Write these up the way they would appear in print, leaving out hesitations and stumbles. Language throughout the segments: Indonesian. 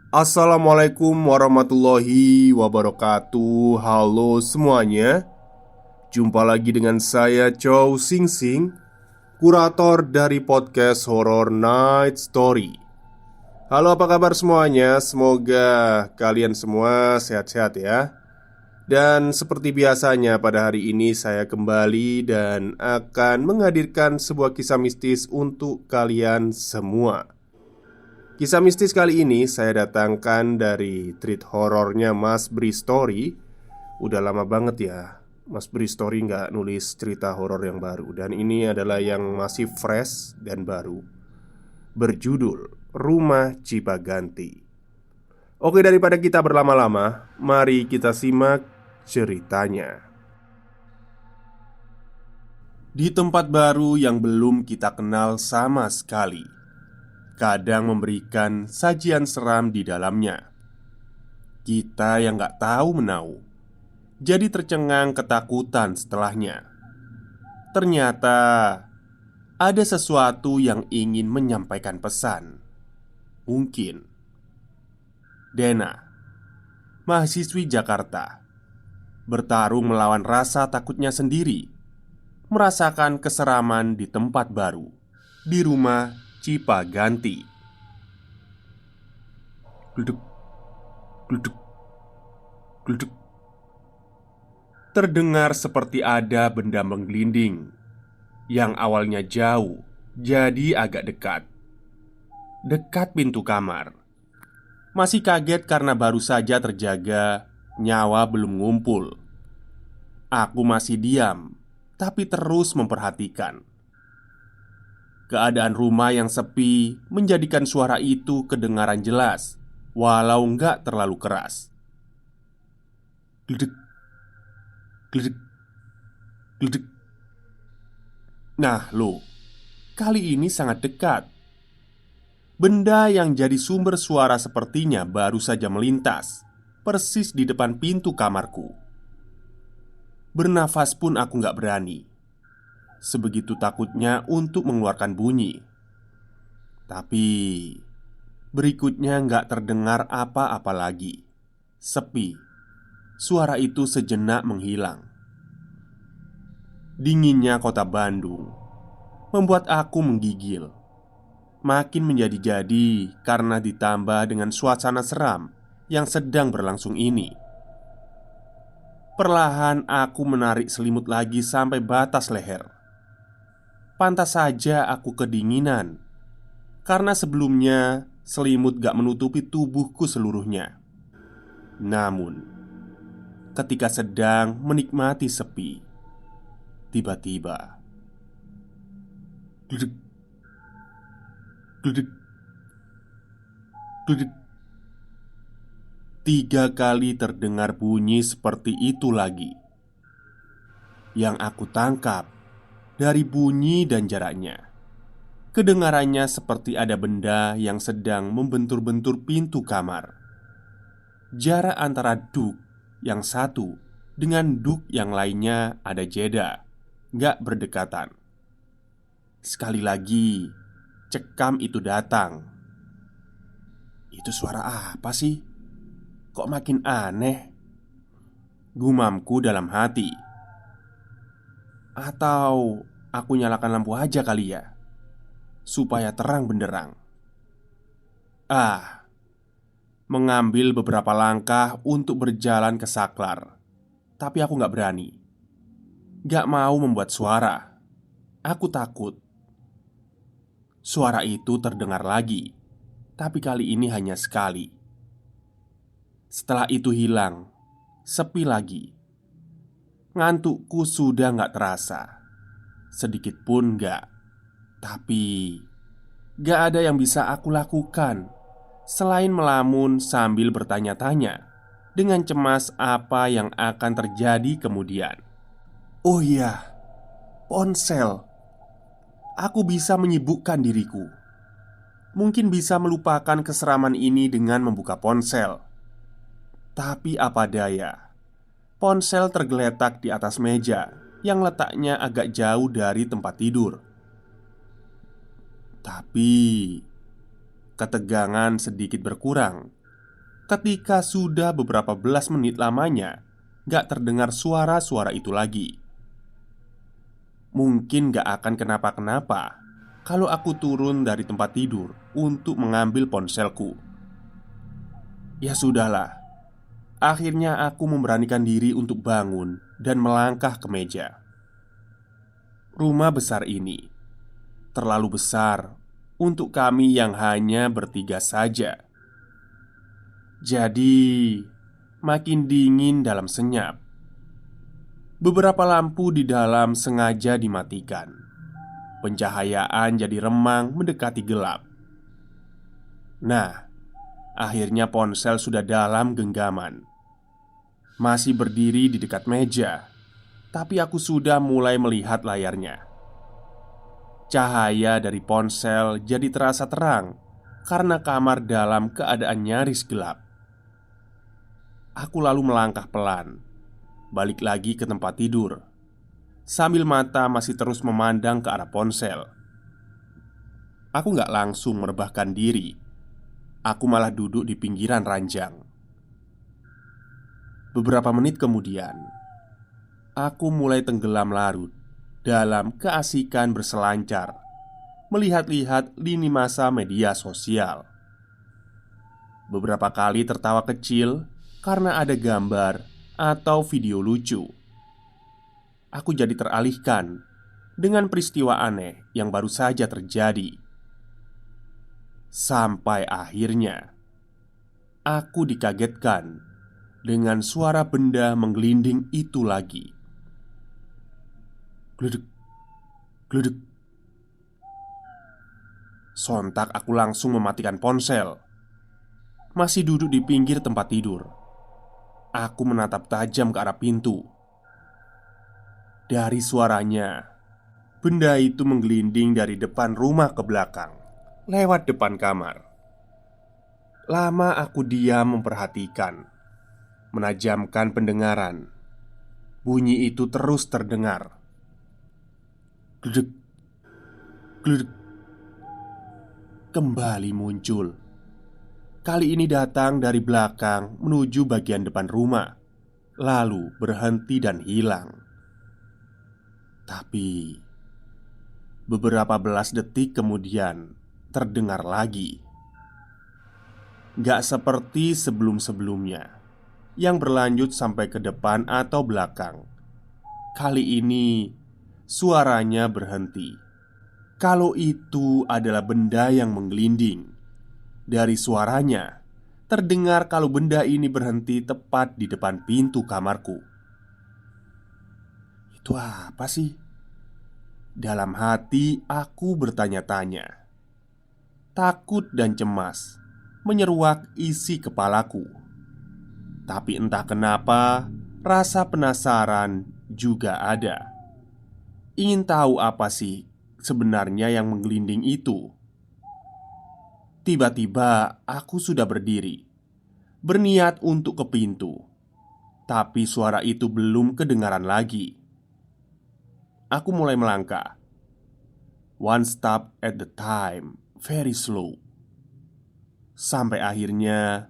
Assalamualaikum warahmatullahi wabarakatuh. Halo semuanya. Jumpa lagi dengan saya Chow Sing Sing, kurator dari podcast Horror Night Story. Halo, apa kabar semuanya? Semoga kalian semua sehat-sehat ya. Dan seperti biasanya pada hari ini saya kembali dan akan menghadirkan sebuah kisah mistis untuk kalian semua. Kisah mistis kali ini saya datangkan dari treat horornya Mas Bri Story. Udah lama banget ya Mas Bri Story nggak nulis cerita horor yang baru. Dan ini adalah yang masih fresh dan baru, berjudul Rumah Cipaganti. Oke, daripada kita berlama-lama, mari kita simak ceritanya. Di tempat baru yang belum kita kenal sama sekali, kadang memberikan sajian seram di dalamnya. Kita yang gak tahu menau jadi tercengang ketakutan setelahnya. Ternyata ada sesuatu yang ingin menyampaikan pesan. Mungkin Dena, mahasiswi Jakarta, bertarung melawan rasa takutnya sendiri, merasakan keseraman di tempat baru, di rumah Cipaganti. Gluduk, gluduk, gluduk. Terdengar seperti ada benda menggelinding yang awalnya jauh jadi agak dekat. Dekat pintu kamar. Masih kaget karena baru saja terjaga, nyawa belum ngumpul. Aku masih diam, tapi terus memperhatikan. Keadaan rumah yang sepi menjadikan suara itu kedengaran jelas, walau nggak terlalu keras. Gledek, gledek, gledek. Nah lo, kali ini sangat dekat. Benda yang jadi sumber suara sepertinya baru saja melintas persis di depan pintu kamarku. Bernafas pun aku nggak berani. Sebegitu takutnya untuk mengeluarkan bunyi. Tapi berikutnya nggak terdengar apa-apa lagi. Sepi. Suara itu sejenak menghilang. Dinginnya kota Bandung membuat aku menggigil. Makin menjadi-jadi karena ditambah dengan suasana seram yang sedang berlangsung ini. Perlahan aku menarik selimut lagi sampai batas leher. Pantas saja aku kedinginan, karena sebelumnya selimut gak menutupi tubuhku seluruhnya. Namun, ketika sedang menikmati sepi, tiba-tiba gluduk, gluduk, gluduk. 3 kali terdengar bunyi seperti itu lagi. Yang aku tangkap dari bunyi dan jaraknya, kedengarannya seperti ada benda yang sedang membentur-bentur pintu kamar. Jarak antara duk yang satu dengan duk yang lainnya ada jeda, gak berdekatan. Sekali lagi, cekam itu datang. Itu suara apa sih? Kok makin aneh? Gumamku dalam hati. Atau aku nyalakan lampu aja kali ya, supaya terang benderang. Mengambil beberapa langkah untuk berjalan ke saklar. Tapi aku gak berani. Gak mau membuat suara. Aku takut. Suara itu terdengar lagi, tapi kali ini hanya sekali. Setelah itu hilang. Sepi lagi. Ngantukku sudah gak terasa. Sedikit pun gak. Tapi gak ada yang bisa aku lakukan selain melamun sambil bertanya-tanya dengan cemas apa yang akan terjadi kemudian. Oh iya, ponsel. Aku bisa menyibukkan diriku. Mungkin bisa melupakan keseraman ini dengan membuka ponsel. Tapi apa daya, ponsel tergeletak di atas meja yang letaknya agak jauh dari tempat tidur. Tapi ketegangan sedikit berkurang ketika sudah beberapa belas menit lamanya gak terdengar suara-suara itu lagi. Mungkin gak akan kenapa-kenapa kalau aku turun dari tempat tidur untuk mengambil ponselku. Ya sudahlah. Akhirnya aku memberanikan diri untuk bangun dan melangkah ke meja. Rumah besar ini terlalu besar untuk kami yang hanya bertiga saja. Jadi, makin dingin dalam senyap. Beberapa lampu di dalam sengaja dimatikan. Pencahayaan jadi remang mendekati gelap. Nah, akhirnya ponsel sudah dalam genggaman. Masih berdiri di dekat meja, tapi aku sudah mulai melihat layarnya. Cahaya dari ponsel jadi terasa terang karena kamar dalam keadaan nyaris gelap. Aku lalu melangkah pelan, balik lagi ke tempat tidur, sambil mata masih terus memandang ke arah ponsel. Aku gak langsung merebahkan diri. Aku malah duduk di pinggiran ranjang. Beberapa menit kemudian, aku mulai tenggelam larut dalam keasikan berselancar, melihat-lihat lini masa media sosial. Beberapa kali tertawa kecil karena ada gambar atau video lucu. Aku jadi teralihkan dengan peristiwa aneh yang baru saja terjadi. Sampai akhirnya aku dikagetkan dengan suara benda menggelinding itu lagi. Gluduk, gluduk. Sontak aku langsung mematikan ponsel. Masih duduk di pinggir tempat tidur, aku menatap tajam ke arah pintu. Dari suaranya, benda itu menggelinding dari depan rumah ke belakang, lewat depan kamar. Lama aku diam memperhatikan, menajamkan pendengaran. Bunyi itu terus terdengar. Gluduk, gluduk. Kembali muncul. Kali ini datang dari belakang menuju bagian depan rumah, lalu berhenti dan hilang. Tapi beberapa belas detik kemudian terdengar lagi. Gak seperti sebelum-sebelumnya yang berlanjut sampai ke depan atau belakang. Kali ini suaranya berhenti. Kalau itu adalah benda yang menggelinding, dari suaranya terdengar kalau benda ini berhenti tepat di depan pintu kamarku. Itu apa sih? Dalam hati aku bertanya-tanya. Takut dan cemas menyeruak isi kepalaku. Tapi entah kenapa rasa penasaran juga ada. Ingin tahu apa sih sebenarnya yang menggelinding itu. Tiba-tiba aku sudah berdiri, berniat untuk ke pintu. Tapi suara itu belum kedengaran lagi. Aku mulai melangkah, one step at the time, very slow. Sampai akhirnya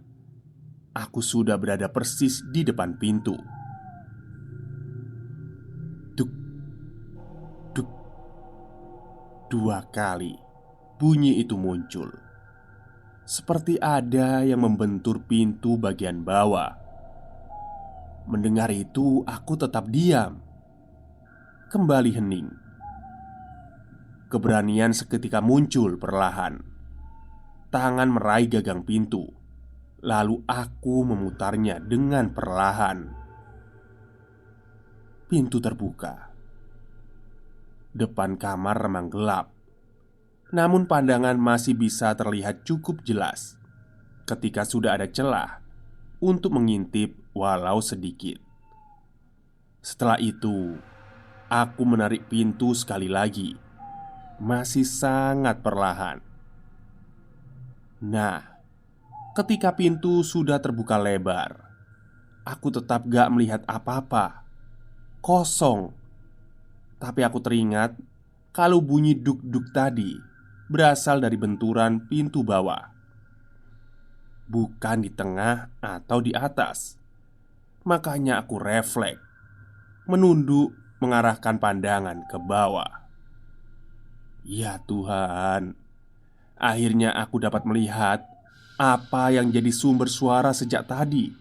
aku sudah berada persis di depan pintu. Duk, duk. 2 kali bunyi itu muncul, seperti ada yang membentur pintu bagian bawah. Mendengar itu, aku tetap diam, kembali hening. Keberanian seketika muncul perlahan. Tangan meraih gagang pintu, lalu aku memutarnya dengan perlahan. Pintu terbuka. Depan kamar remang gelap, namun pandangan masih bisa terlihat cukup jelas ketika sudah ada celah untuk mengintip walau sedikit. Setelah itu, aku menarik pintu sekali lagi, masih sangat perlahan. Nah, ketika pintu sudah terbuka lebar, aku tetap gak melihat apa-apa. Kosong. Tapi aku teringat kalau bunyi duk-duk tadi berasal dari benturan pintu bawah. bukan di tengah atau di atas. Makanya aku refleks, menunduk, mengarahkan pandangan ke bawah. Ya Tuhan, akhirnya aku dapat melihat apa yang jadi sumber suara sejak tadi.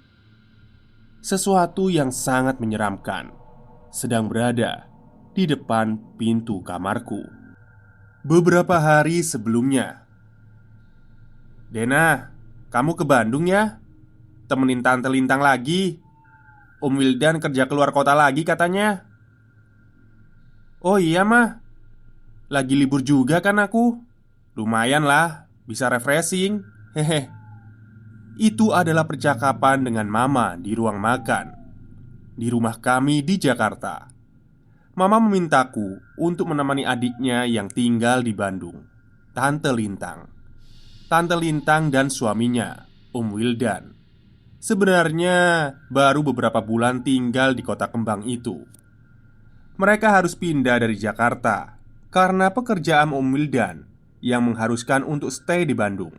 Sesuatu yang sangat menyeramkan sedang berada di depan pintu kamarku. Beberapa hari sebelumnya, "Dena, kamu ke Bandung ya? Temenin Tante Lintang lagi. Om Wildan kerja keluar kota lagi katanya." "Oh iya mah, lagi libur juga kan aku. Lumayan lah, bisa refreshing. Hehe." Itu adalah percakapan dengan Mama di ruang makan di rumah kami di Jakarta. Mama memintaku untuk menemani adiknya yang tinggal di Bandung, Tante Lintang. Tante Lintang dan suaminya, Om Wildan, sebenarnya baru beberapa bulan tinggal di kota kembang itu. Mereka harus pindah dari Jakarta karena pekerjaan Om Wildan yang mengharuskan untuk stay di Bandung.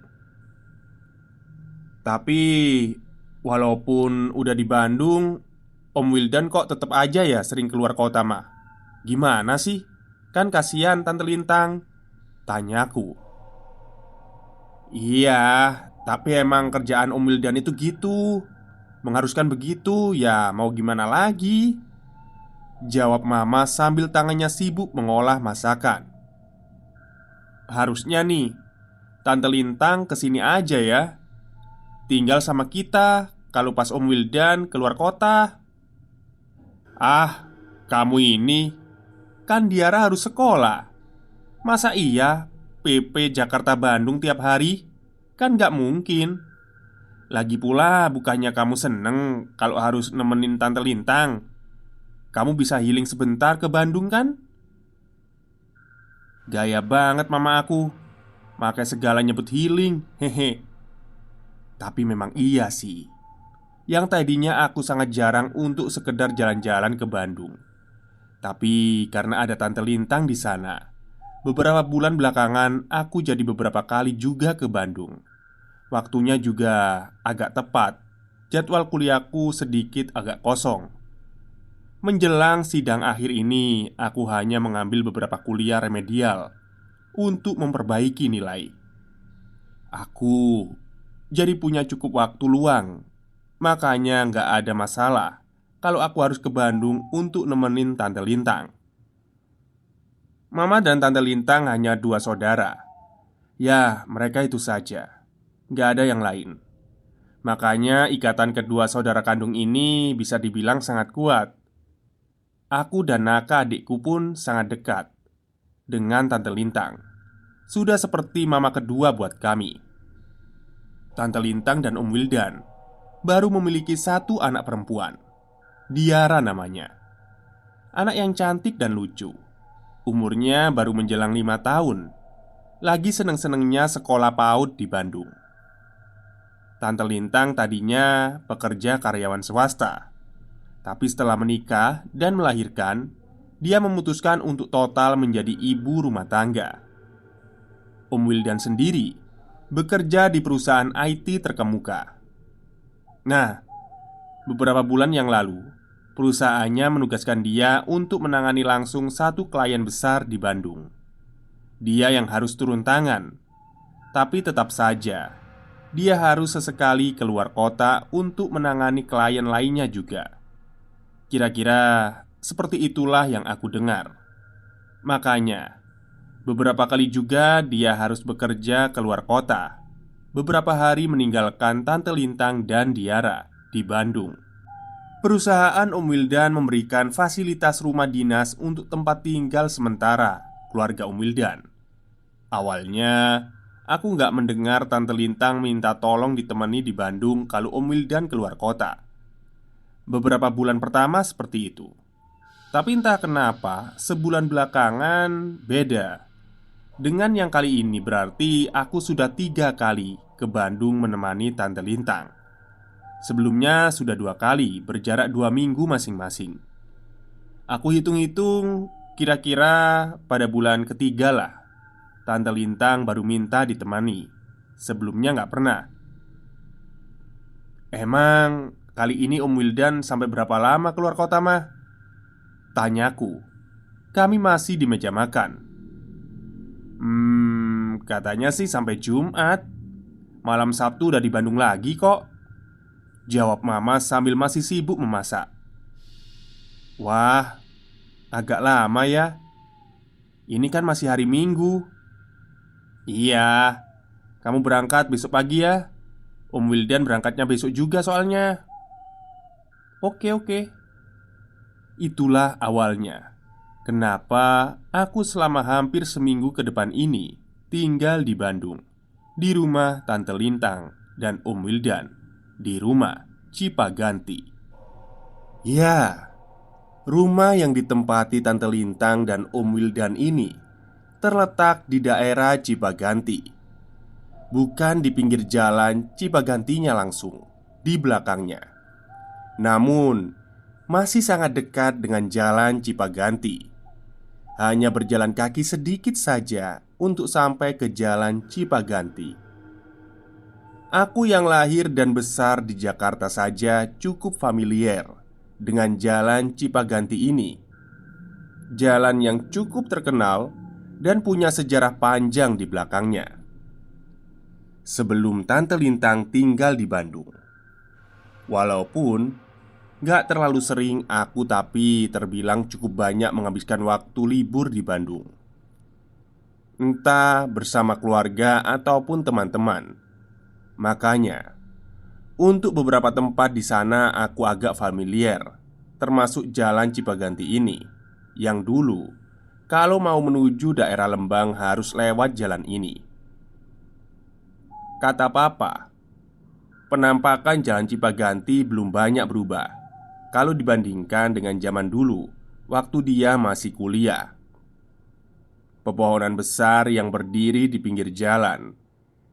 Tapi walaupun udah di Bandung, Om Wildan kok tetap aja ya sering keluar kota mah. Gimana sih? Kan kasihan Tante Lintang, tanyaku. "Iya, tapi emang kerjaan Om Wildan itu gitu, mengharuskan begitu, ya mau gimana lagi?" jawab Mama sambil tangannya sibuk mengolah masakan. "Harusnya nih, Tante Lintang kesini aja ya, tinggal sama kita kalau pas Om Wildan keluar kota." "Ah, kamu ini, kan Diara harus sekolah. Masa iya PP Jakarta Bandung tiap hari? Kan gak mungkin. Lagi pula bukannya kamu seneng kalau harus nemenin Tante Lintang. Kamu bisa healing sebentar ke Bandung kan?" Gaya banget mama aku, pakai segala nyebut healing. Hehe. Tapi memang iya sih, yang tadinya aku sangat jarang untuk sekedar jalan-jalan ke Bandung. Tapi karena ada Tante Lintang di sana, beberapa bulan belakangan aku jadi beberapa kali juga ke Bandung. Waktunya juga agak tepat. Jadwal kuliahku sedikit agak kosong. Menjelang sidang akhir ini, aku hanya mengambil beberapa kuliah remedial untuk memperbaiki nilai. Aku jadi punya cukup waktu luang. Makanya nggak ada masalah kalau aku harus ke Bandung untuk nemenin Tante Lintang. Mama dan Tante Lintang hanya dua saudara. Ya, mereka itu saja. Nggak ada yang lain. Makanya ikatan kedua saudara kandung ini bisa dibilang sangat kuat. Aku dan Naka adikku pun sangat dekat dengan Tante Lintang. Sudah seperti mama kedua buat kami. Tante Lintang dan Om Wildan baru memiliki satu anak perempuan, Diara namanya. Anak yang cantik dan lucu. Umurnya baru menjelang 5 tahun. Lagi seneng-senengnya sekolah PAUD di Bandung. Tante Lintang tadinya pekerja karyawan swasta. Tapi setelah menikah dan melahirkan, dia memutuskan untuk total menjadi ibu rumah tangga. Om Wildan sendiri bekerja di perusahaan IT terkemuka. Nah, beberapa bulan yang lalu, perusahaannya menugaskan dia untuk menangani langsung satu klien besar di Bandung. Dia yang harus turun tangan, tapi tetap saja dia harus sesekali keluar kota untuk menangani klien lainnya juga. Kira-kira seperti itulah yang aku dengar. Makanya, beberapa kali juga dia harus bekerja keluar kota. Beberapa hari meninggalkan Tante Lintang dan Diara di Bandung. Perusahaan Om Wildan memberikan fasilitas rumah dinas untuk tempat tinggal sementara keluarga Om Wildan. Awalnya, aku nggak mendengar Tante Lintang minta tolong ditemani di Bandung kalau Om Wildan keluar kota. Beberapa bulan pertama seperti itu. Tapi entah kenapa, sebulan belakangan beda. Dengan yang kali ini berarti aku sudah 3 kali ke Bandung menemani Tante Lintang. Sebelumnya sudah 2 kali, berjarak 2 minggu masing-masing. Aku hitung-hitung, kira-kira pada bulan ketiga lah Tante Lintang baru minta ditemani. Sebelumnya nggak pernah. "Emang kali ini Om Wildan sampai berapa lama keluar kota, mah?" Tanyaku. Kami masih di meja makan. Katanya sih sampai Jumat. Malam Sabtu udah di Bandung lagi kok," jawab mama sambil masih sibuk memasak. "Wah, agak lama ya. Ini kan masih hari Minggu." "Iya, kamu berangkat besok pagi ya. Om Wildan berangkatnya besok juga soalnya." "Oke, oke." Itulah awalnya kenapa aku selama hampir seminggu ke depan ini tinggal di Bandung, di rumah Tante Lintang dan Om Wildan, di rumah Cipaganti. Ya, rumah yang ditempati Tante Lintang dan Om Wildan ini terletak di daerah Cipaganti, bukan di pinggir jalan Cipagantinya langsung, di belakangnya. Namun, masih sangat dekat dengan jalan Cipaganti. Hanya berjalan kaki sedikit saja untuk sampai ke jalan Cipaganti. Aku yang lahir dan besar di Jakarta saja cukup familiar dengan jalan Cipaganti ini. Jalan yang cukup terkenal dan punya sejarah panjang di belakangnya. Sebelum Tante Lintang tinggal di Bandung, walaupun gak terlalu sering aku, tapi terbilang cukup banyak menghabiskan waktu libur di Bandung. Entah bersama keluarga ataupun teman-teman. Makanya, untuk beberapa tempat di sana aku agak familiar, termasuk jalan Cipaganti ini, yang dulu kalau mau menuju daerah Lembang harus lewat jalan ini. Kata papa, penampakan jalan Cipaganti belum banyak berubah kalau dibandingkan dengan zaman dulu waktu dia masih kuliah. Pepohonan besar yang berdiri di pinggir jalan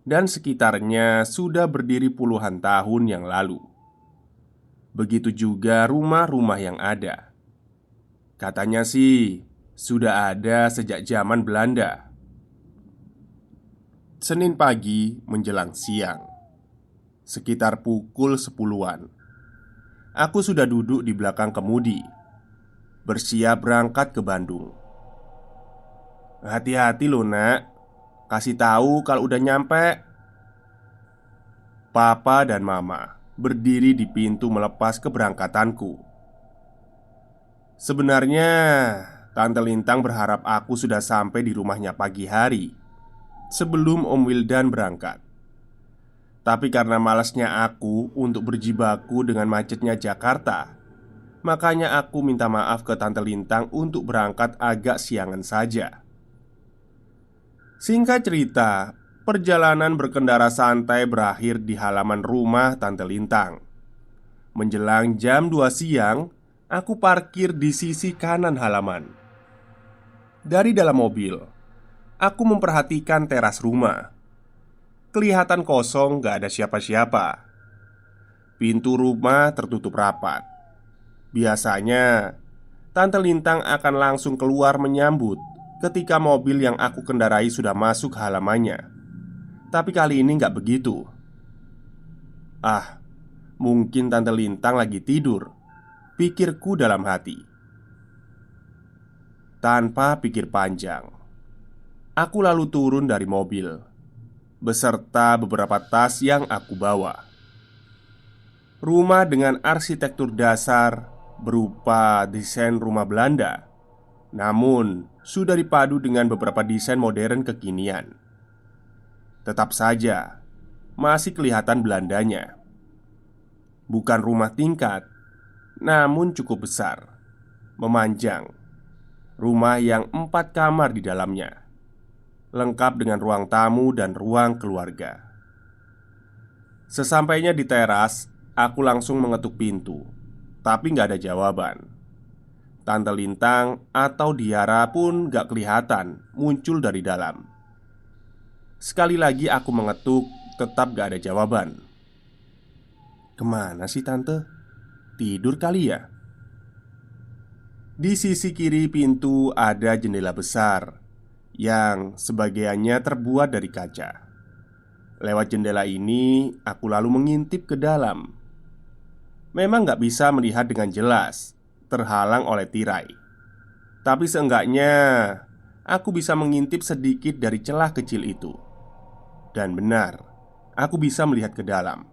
dan sekitarnya sudah berdiri puluhan tahun yang lalu. Begitu juga rumah-rumah yang ada. Katanya sih sudah ada sejak zaman Belanda. Senin pagi menjelang siang, sekitar pukul 10-an, aku sudah duduk di belakang kemudi, bersiap berangkat ke Bandung. "Hati-hati loh nak, kasih tahu kalau udah nyampe." Papa dan mama berdiri di pintu melepas keberangkatanku. Sebenarnya Tante Lintang berharap aku sudah sampai di rumahnya pagi hari sebelum Om Wildan berangkat. Tapi karena malasnya aku untuk berjibaku dengan macetnya Jakarta, makanya aku minta maaf ke Tante Lintang untuk berangkat agak siangan saja. Singkat cerita, perjalanan berkendara santai berakhir di halaman rumah Tante Lintang. Menjelang jam 2 siang, aku parkir di sisi kanan halaman. Dari dalam mobil, aku memperhatikan teras rumah. Kelihatan kosong, gak ada siapa-siapa. Pintu rumah tertutup rapat. Biasanya, Tante Lintang akan langsung keluar menyambut ketika mobil yang aku kendarai sudah masuk halamannya. Tapi kali ini gak begitu. "Ah, mungkin Tante Lintang lagi tidur," pikirku dalam hati. Tanpa pikir panjang, aku lalu turun dari mobil beserta beberapa tas yang aku bawa. Rumah dengan arsitektur dasar berupa desain rumah Belanda, namun sudah dipadu dengan beberapa desain modern kekinian. Tetap saja masih kelihatan Belandanya. Bukan rumah tingkat, namun cukup besar, memanjang. Rumah yang 4 kamar di dalamnya, lengkap dengan ruang tamu dan ruang keluarga. Sesampainya di teras, aku langsung mengetuk pintu. Tapi gak ada jawaban. Tante Lintang atau Diara pun gak kelihatan muncul dari dalam. Sekali lagi aku mengetuk, tetap gak ada jawaban. Kemana sih tante? Tidur kali ya? Di sisi kiri pintu ada jendela besar yang sebagiannya terbuat dari kaca. Lewat jendela ini, aku lalu mengintip ke dalam. Memang nggak bisa melihat dengan jelas, terhalang oleh tirai. Tapi seenggaknya aku bisa mengintip sedikit dari celah kecil itu. Dan benar, aku bisa melihat ke dalam.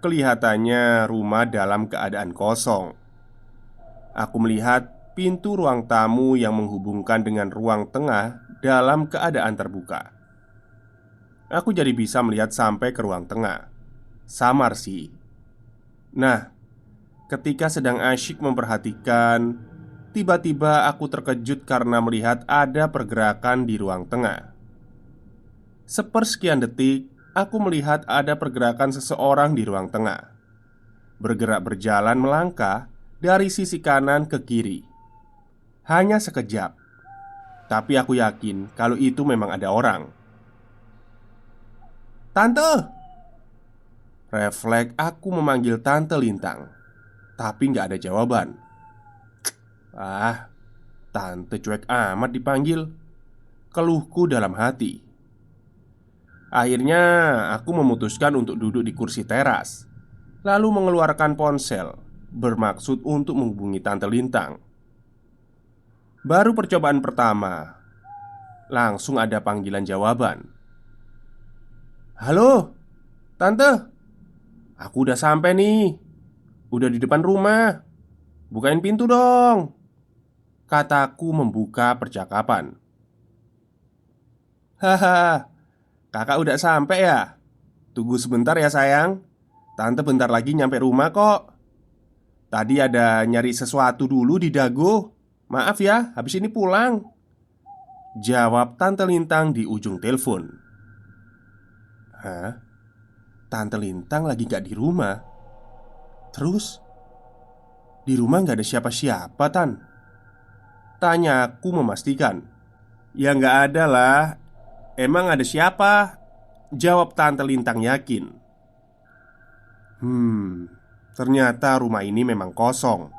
Kelihatannya rumah dalam keadaan kosong. Aku melihat pintu ruang tamu yang menghubungkan dengan ruang tengah dalam keadaan terbuka. Aku jadi bisa melihat sampai ke ruang tengah. Samar sih. Nah, ketika sedang asyik memperhatikan, tiba-tiba aku terkejut karena melihat ada pergerakan di ruang tengah. Sepersekian detik, aku melihat ada pergerakan seseorang di ruang tengah, bergerak berjalan melangkah dari sisi kanan ke kiri. Hanya sekejap, tapi aku yakin kalau itu memang ada orang. "Tante!" Refleks aku memanggil Tante Lintang, tapi nggak ada jawaban. Ah, Tante cuek amat dipanggil, keluhku dalam hati. Akhirnya aku memutuskan untuk duduk di kursi teras, lalu mengeluarkan ponsel, bermaksud untuk menghubungi Tante Lintang. Baru percobaan pertama, langsung ada panggilan jawaban. "Halo, Tante. Aku udah sampai nih. Udah di depan rumah. Bukain pintu dong," kataku membuka percakapan. "Haha, kakak udah sampai ya? Tunggu sebentar ya sayang. Tante bentar lagi nyampe rumah kok. Tadi ada nyari sesuatu dulu di Dago. Maaf ya, habis ini pulang," jawab Tante Lintang di ujung telepon. Hah? Tante Lintang lagi gak di rumah? Terus? Di rumah gak ada siapa-siapa, Tan? Tanya aku memastikan. "Ya gak ada lah. Emang ada siapa?" jawab Tante Lintang yakin. Ternyata rumah ini memang kosong.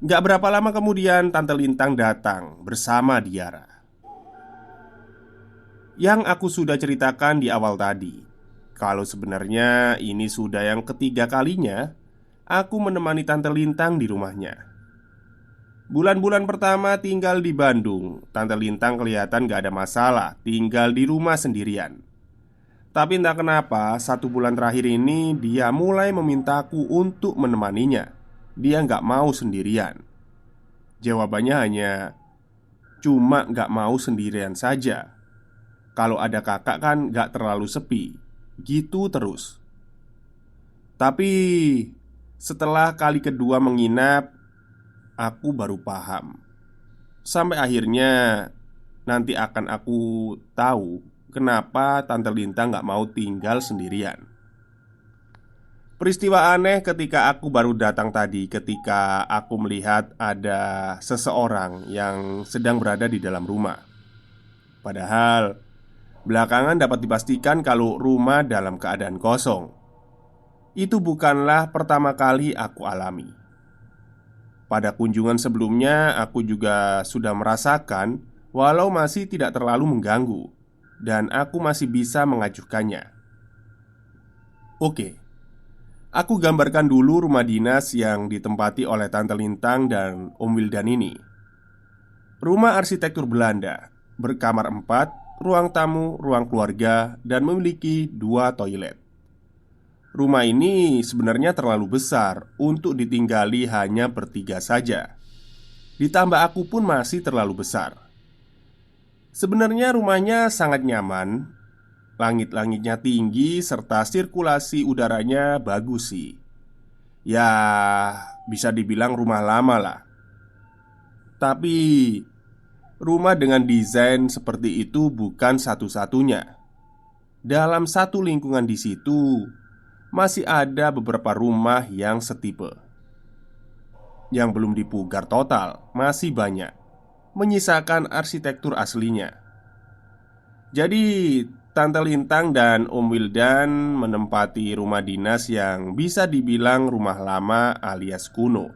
Gak berapa lama kemudian Tante Lintang datang bersama Diara. Yang aku sudah ceritakan di awal tadi, kalau sebenarnya ini sudah yang ketiga kalinya aku menemani Tante Lintang di rumahnya. Bulan-bulan pertama tinggal di Bandung, Tante Lintang kelihatan gak ada masalah tinggal di rumah sendirian. Tapi entah kenapa, 1 bulan terakhir ini dia mulai memintaku untuk menemaninya. Dia gak mau sendirian. Jawabannya hanya, cuma gak mau sendirian saja. Kalau ada kakak kan gak terlalu sepi. Gitu terus. Tapi setelah kali kedua menginap, aku baru paham. Sampai akhirnya nanti akan aku tahu kenapa Tante Lintang gak mau tinggal sendirian. Peristiwa aneh ketika aku baru datang tadi, ketika aku melihat ada seseorang yang sedang berada di dalam rumah. Padahal belakangan dapat dipastikan kalau rumah dalam keadaan kosong. Itu bukanlah pertama kali aku alami. Pada kunjungan sebelumnya, aku juga sudah merasakan, walau masih tidak terlalu mengganggu, dan aku masih bisa mengajukannya. Oke, aku gambarkan dulu rumah dinas yang ditempati oleh Tante Lintang dan Om Wildan ini. Rumah arsitektur Belanda, berkamar 4, ruang tamu, ruang keluarga, dan memiliki 2 toilet. Rumah ini sebenarnya terlalu besar untuk ditinggali hanya bertiga saja. Ditambah aku pun masih terlalu besar. Sebenarnya rumahnya sangat nyaman. Langit-langitnya tinggi serta sirkulasi udaranya bagus sih. Ya, bisa dibilang rumah lama lah. Tapi rumah dengan desain seperti itu bukan satu-satunya. Dalam satu lingkungan di situ masih ada beberapa rumah yang setipe. Yang belum dipugar total masih banyak, menyisakan arsitektur aslinya. Jadi Tante Lintang dan Om Wildan menempati rumah dinas yang bisa dibilang rumah lama alias kuno.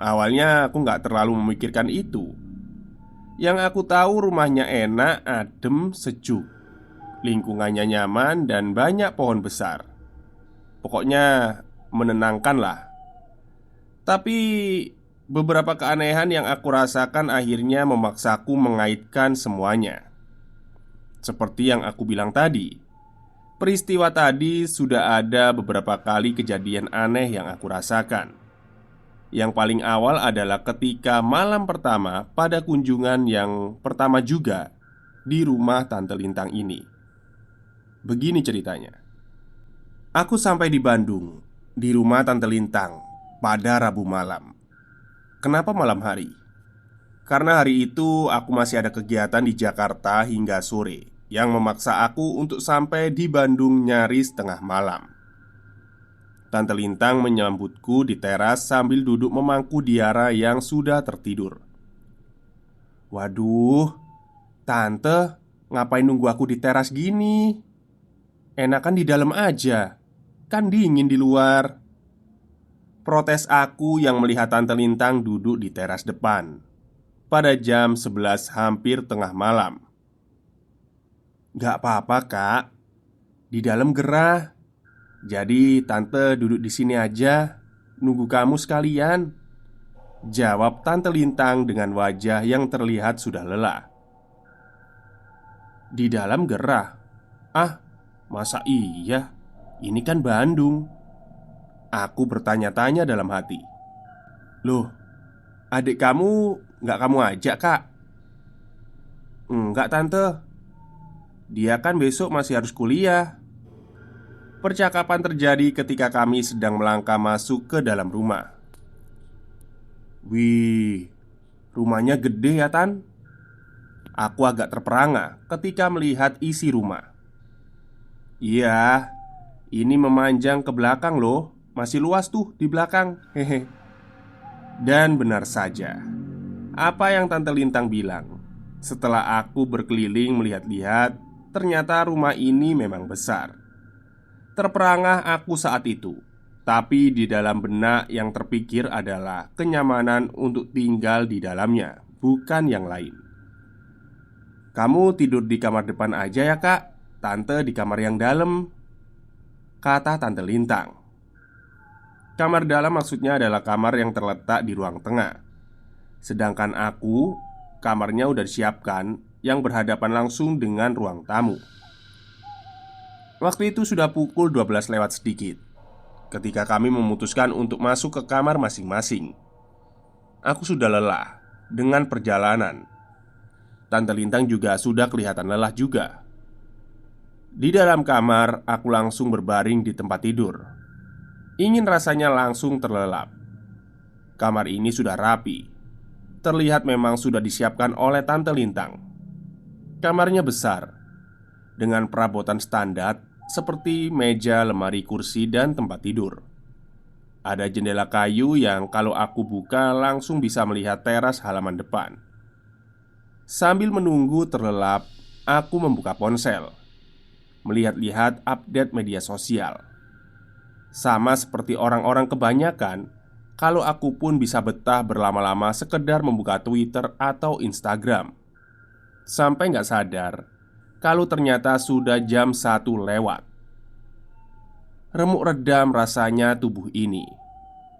Awalnya aku nggak terlalu memikirkan itu. Yang aku tahu rumahnya enak, adem, sejuk. Lingkungannya nyaman dan banyak pohon besar. Pokoknya menenangkan lah. Tapi beberapa keanehan yang aku rasakan akhirnya memaksaku mengaitkan semuanya. Seperti yang aku bilang tadi, peristiwa tadi sudah ada beberapa kali kejadian aneh yang aku rasakan. Yang paling awal adalah ketika malam pertama pada kunjungan yang pertama juga di rumah Tante Lintang ini. Begini ceritanya. Aku sampai di Bandung, di rumah Tante Lintang pada Rabu malam. Kenapa malam hari? Karena hari itu aku masih ada kegiatan di Jakarta hingga sore, yang memaksa aku untuk sampai di Bandung nyaris tengah malam. Tante Lintang menyambutku di teras sambil duduk memangku Diara yang sudah tertidur. "Waduh, Tante, ngapain nunggu aku di teras gini? Enakan di dalam aja, kan dingin di luar." Protes aku yang melihat Tante Lintang duduk di teras depan pada jam 11 hampir tengah malam. "Gak apa-apa kak, di dalam gerah. Jadi tante duduk di sini aja, nunggu kamu sekalian," jawab Tante Lintang dengan wajah yang terlihat sudah lelah. "Di dalam gerah? Ah, masa iya? Ini kan Bandung." Aku bertanya-tanya dalam hati. "Loh, adik kamu nggak kamu ajak kak?" "Enggak tante, dia kan besok masih harus kuliah." Percakapan terjadi ketika kami sedang melangkah masuk ke dalam rumah. "Wih, rumahnya gede ya Tan?" Aku agak terperangah ketika melihat isi rumah. "Iya, ini memanjang ke belakang loh. Masih luas tuh di belakang, hehe." Dan benar saja apa yang Tante Lintang bilang. Setelah aku berkeliling melihat-lihat, ternyata rumah ini memang besar. Terperangah aku saat itu. Tapi di dalam benak yang terpikir adalah kenyamanan untuk tinggal di dalamnya, bukan yang lain. "Kamu tidur di kamar depan aja ya kak, Tante di kamar yang dalam," kata Tante Lintang. Kamar dalam maksudnya adalah kamar yang terletak di ruang tengah. Sedangkan aku, kamarnya udah disiapkan yang berhadapan langsung dengan ruang tamu. Waktu itu sudah pukul 12 lewat sedikit ketika kami memutuskan untuk masuk ke kamar masing-masing. Aku sudah lelah dengan perjalanan. Tante Lintang juga sudah kelihatan lelah juga. Di dalam kamar, aku langsung berbaring di tempat tidur. Ingin rasanya langsung terlelap. Kamar ini sudah rapi. Terlihat memang sudah disiapkan oleh Tante Lintang. Kamarnya besar, dengan perabotan standar seperti meja, lemari, kursi, dan tempat tidur. Ada jendela kayu yang kalau aku buka langsung bisa melihat teras halaman depan. Sambil menunggu terlelap, aku membuka ponsel, melihat-lihat update media sosial. Sama seperti orang-orang kebanyakan, kalau aku pun bisa betah berlama-lama sekedar membuka Twitter atau Instagram. Sampai nggak sadar kalau ternyata sudah jam 1 lewat. Remuk redam rasanya tubuh ini.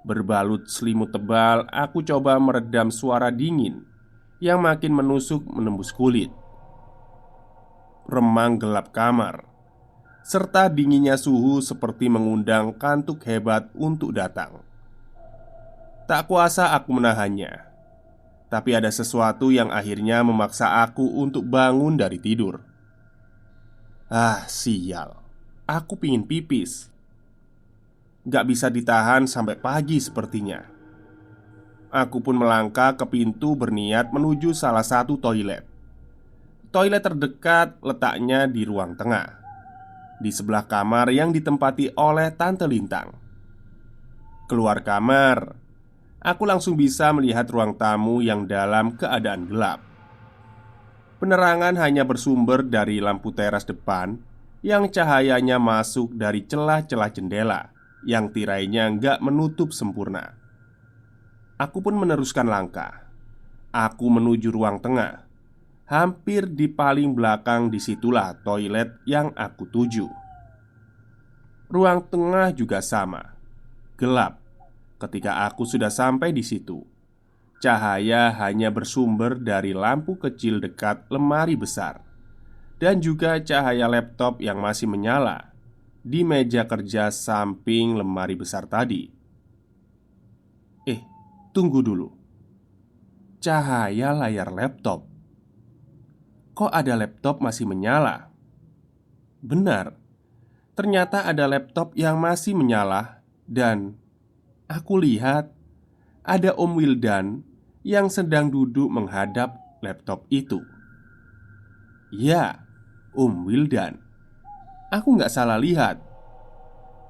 Berbalut selimut tebal, aku coba meredam suara dingin yang makin menusuk menembus kulit. Remang gelap kamar serta dinginnya suhu seperti mengundang kantuk hebat untuk datang. Tak kuasa aku menahannya. Tapi ada sesuatu yang akhirnya memaksa aku untuk bangun dari tidur. Ah, sial. Aku pingin pipis. Gak bisa ditahan sampai pagi sepertinya. Aku pun melangkah ke pintu berniat menuju salah satu toilet. Toilet terdekat letaknya di ruang tengah, di sebelah kamar yang ditempati oleh Tante Lintang. Keluar kamar, aku langsung bisa melihat ruang tamu yang dalam keadaan gelap. Penerangan hanya bersumber dari lampu teras depan yang cahayanya masuk dari celah-celah jendela yang tirainya nggak menutup sempurna. Aku pun meneruskan langkah. Aku menuju ruang tengah. Hampir di paling belakang disitulah toilet yang aku tuju. Ruang tengah juga sama, gelap. Ketika aku sudah sampai di situ, cahaya hanya bersumber dari lampu kecil dekat lemari besar dan juga cahaya laptop yang masih menyala di meja kerja samping lemari besar tadi. Tunggu dulu. Cahaya layar laptop. Kok ada laptop masih menyala? Benar, ternyata ada laptop yang masih menyala. Dan aku lihat ada Om Wildan yang sedang duduk menghadap laptop itu. Ya, Om Wildan. Aku nggak salah lihat.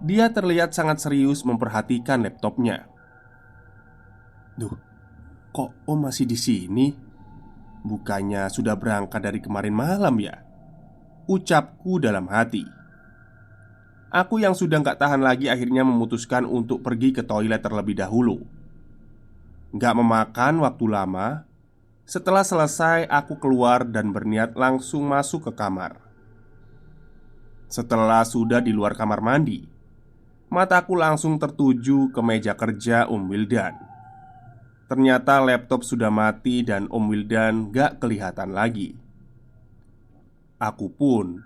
Dia terlihat sangat serius memperhatikan laptopnya. Duh, kok Om masih di sini? Bukannya sudah berangkat dari kemarin malam ya? Ucapku dalam hati. Aku yang sudah nggak tahan lagi akhirnya memutuskan untuk pergi ke toilet terlebih dahulu. Nggak memakan waktu lama. Setelah selesai aku keluar dan berniat langsung masuk ke kamar. Setelah sudah di luar kamar mandi, mataku langsung tertuju ke meja kerja Om Wildan. Ternyata laptop sudah mati dan Om Wildan gak kelihatan lagi. Aku pun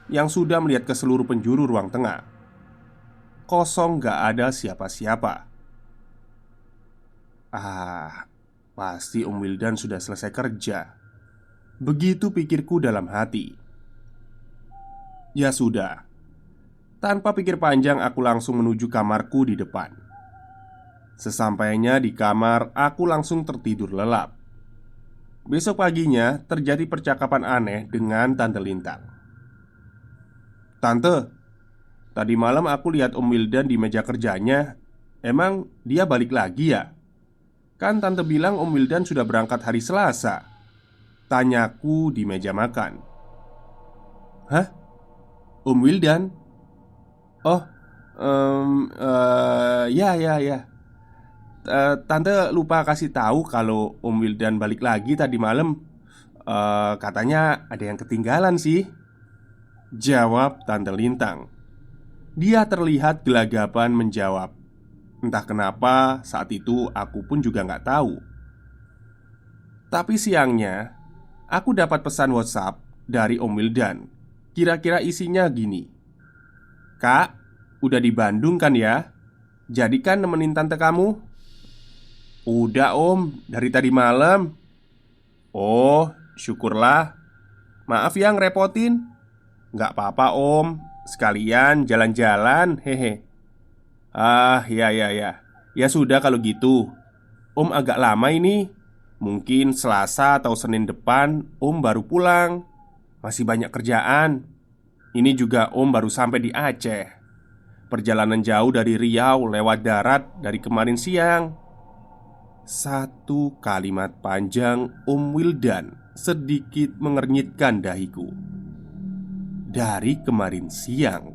yang sudah melihat ke seluruh penjuru ruang tengah. Kosong, gak ada siapa-siapa. Pasti Om Wildan sudah selesai kerja. Begitu pikirku dalam hati. Ya sudah. Tanpa pikir panjang aku langsung menuju kamarku di depan. Sesampainya di kamar, aku langsung tertidur lelap. Besok paginya terjadi percakapan aneh dengan Tante Lintang. "Tante, tadi malam aku lihat Om Wildan di meja kerjanya. Emang dia balik lagi ya? Kan Tante bilang Om Wildan sudah berangkat hari Selasa," tanyaku di meja makan. "Hah? Om Wildan? Oh, ya. Tante lupa kasih tahu kalau Om Wildan balik lagi tadi malam. Katanya ada yang ketinggalan sih," jawab Tante Lintang. Dia terlihat gelagapan menjawab. Entah kenapa saat itu aku pun juga nggak tahu. Tapi siangnya aku dapat pesan WhatsApp dari Om Wildan. Kira-kira isinya gini: "Kak, udah di Bandung kan ya? Jadi kan nemenin tante kamu?" "Udah Om, dari tadi malam." "Oh, syukurlah. Maaf ya ngerepotin." "Nggak apa-apa Om, sekalian jalan-jalan, hehe." Ya. Ya sudah kalau gitu. Om agak lama ini. Mungkin Selasa atau Senin depan Om baru pulang. Masih banyak kerjaan. Ini juga Om baru sampai di Aceh. Perjalanan jauh dari Riau lewat darat dari kemarin siang." Satu kalimat panjang Om Wildan sedikit mengernyitkan dahiku. Dari kemarin siang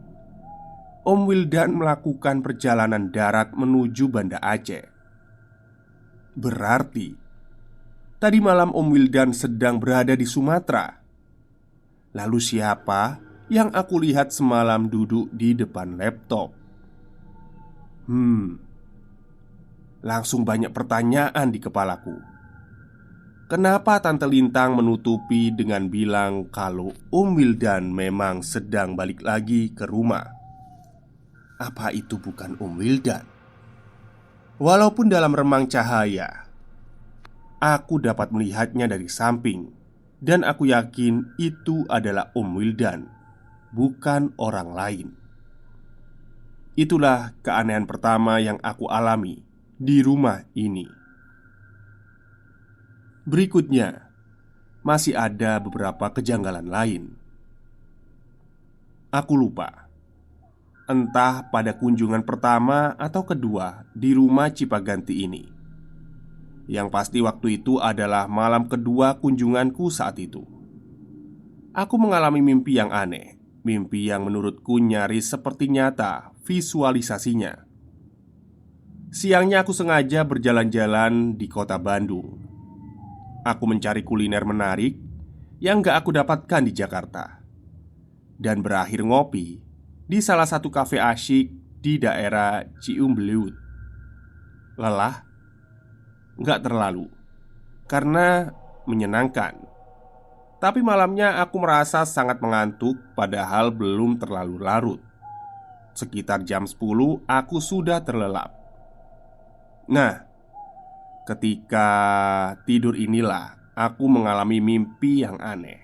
Om Wildan melakukan perjalanan darat menuju Banda Aceh. Berarti tadi malam Om Wildan sedang berada di Sumatera. Lalu siapa yang aku lihat semalam duduk di depan laptop? Langsung banyak pertanyaan di kepalaku. Kenapa Tante Lintang menutupi dengan bilang kalau Om Wildan memang sedang balik lagi ke rumah? Apa itu bukan Om Wildan? Walaupun dalam remang cahaya, aku dapat melihatnya dari samping. Dan aku yakin itu adalah Om Wildan, bukan orang lain. Itulah keanehan pertama yang aku alami di rumah ini. Berikutnya, masih ada beberapa kejanggalan lain. Aku lupa, entah pada kunjungan pertama atau kedua di rumah Cipaganti ini. Yang pasti waktu itu adalah malam kedua kunjunganku saat itu. Aku mengalami mimpi yang aneh. Mimpi yang menurutku nyaris seperti nyata visualisasinya. Siangnya aku sengaja berjalan-jalan di kota Bandung. Aku mencari kuliner menarik yang gak aku dapatkan di Jakarta, dan berakhir ngopi di salah satu kafe asyik di daerah Ciumbuleuit. Lelah? Nggak terlalu, karena menyenangkan. Tapi malamnya aku merasa sangat mengantuk, padahal belum terlalu larut. Sekitar jam 10 aku sudah terlelap. Nah, ketika tidur inilah aku mengalami mimpi yang aneh.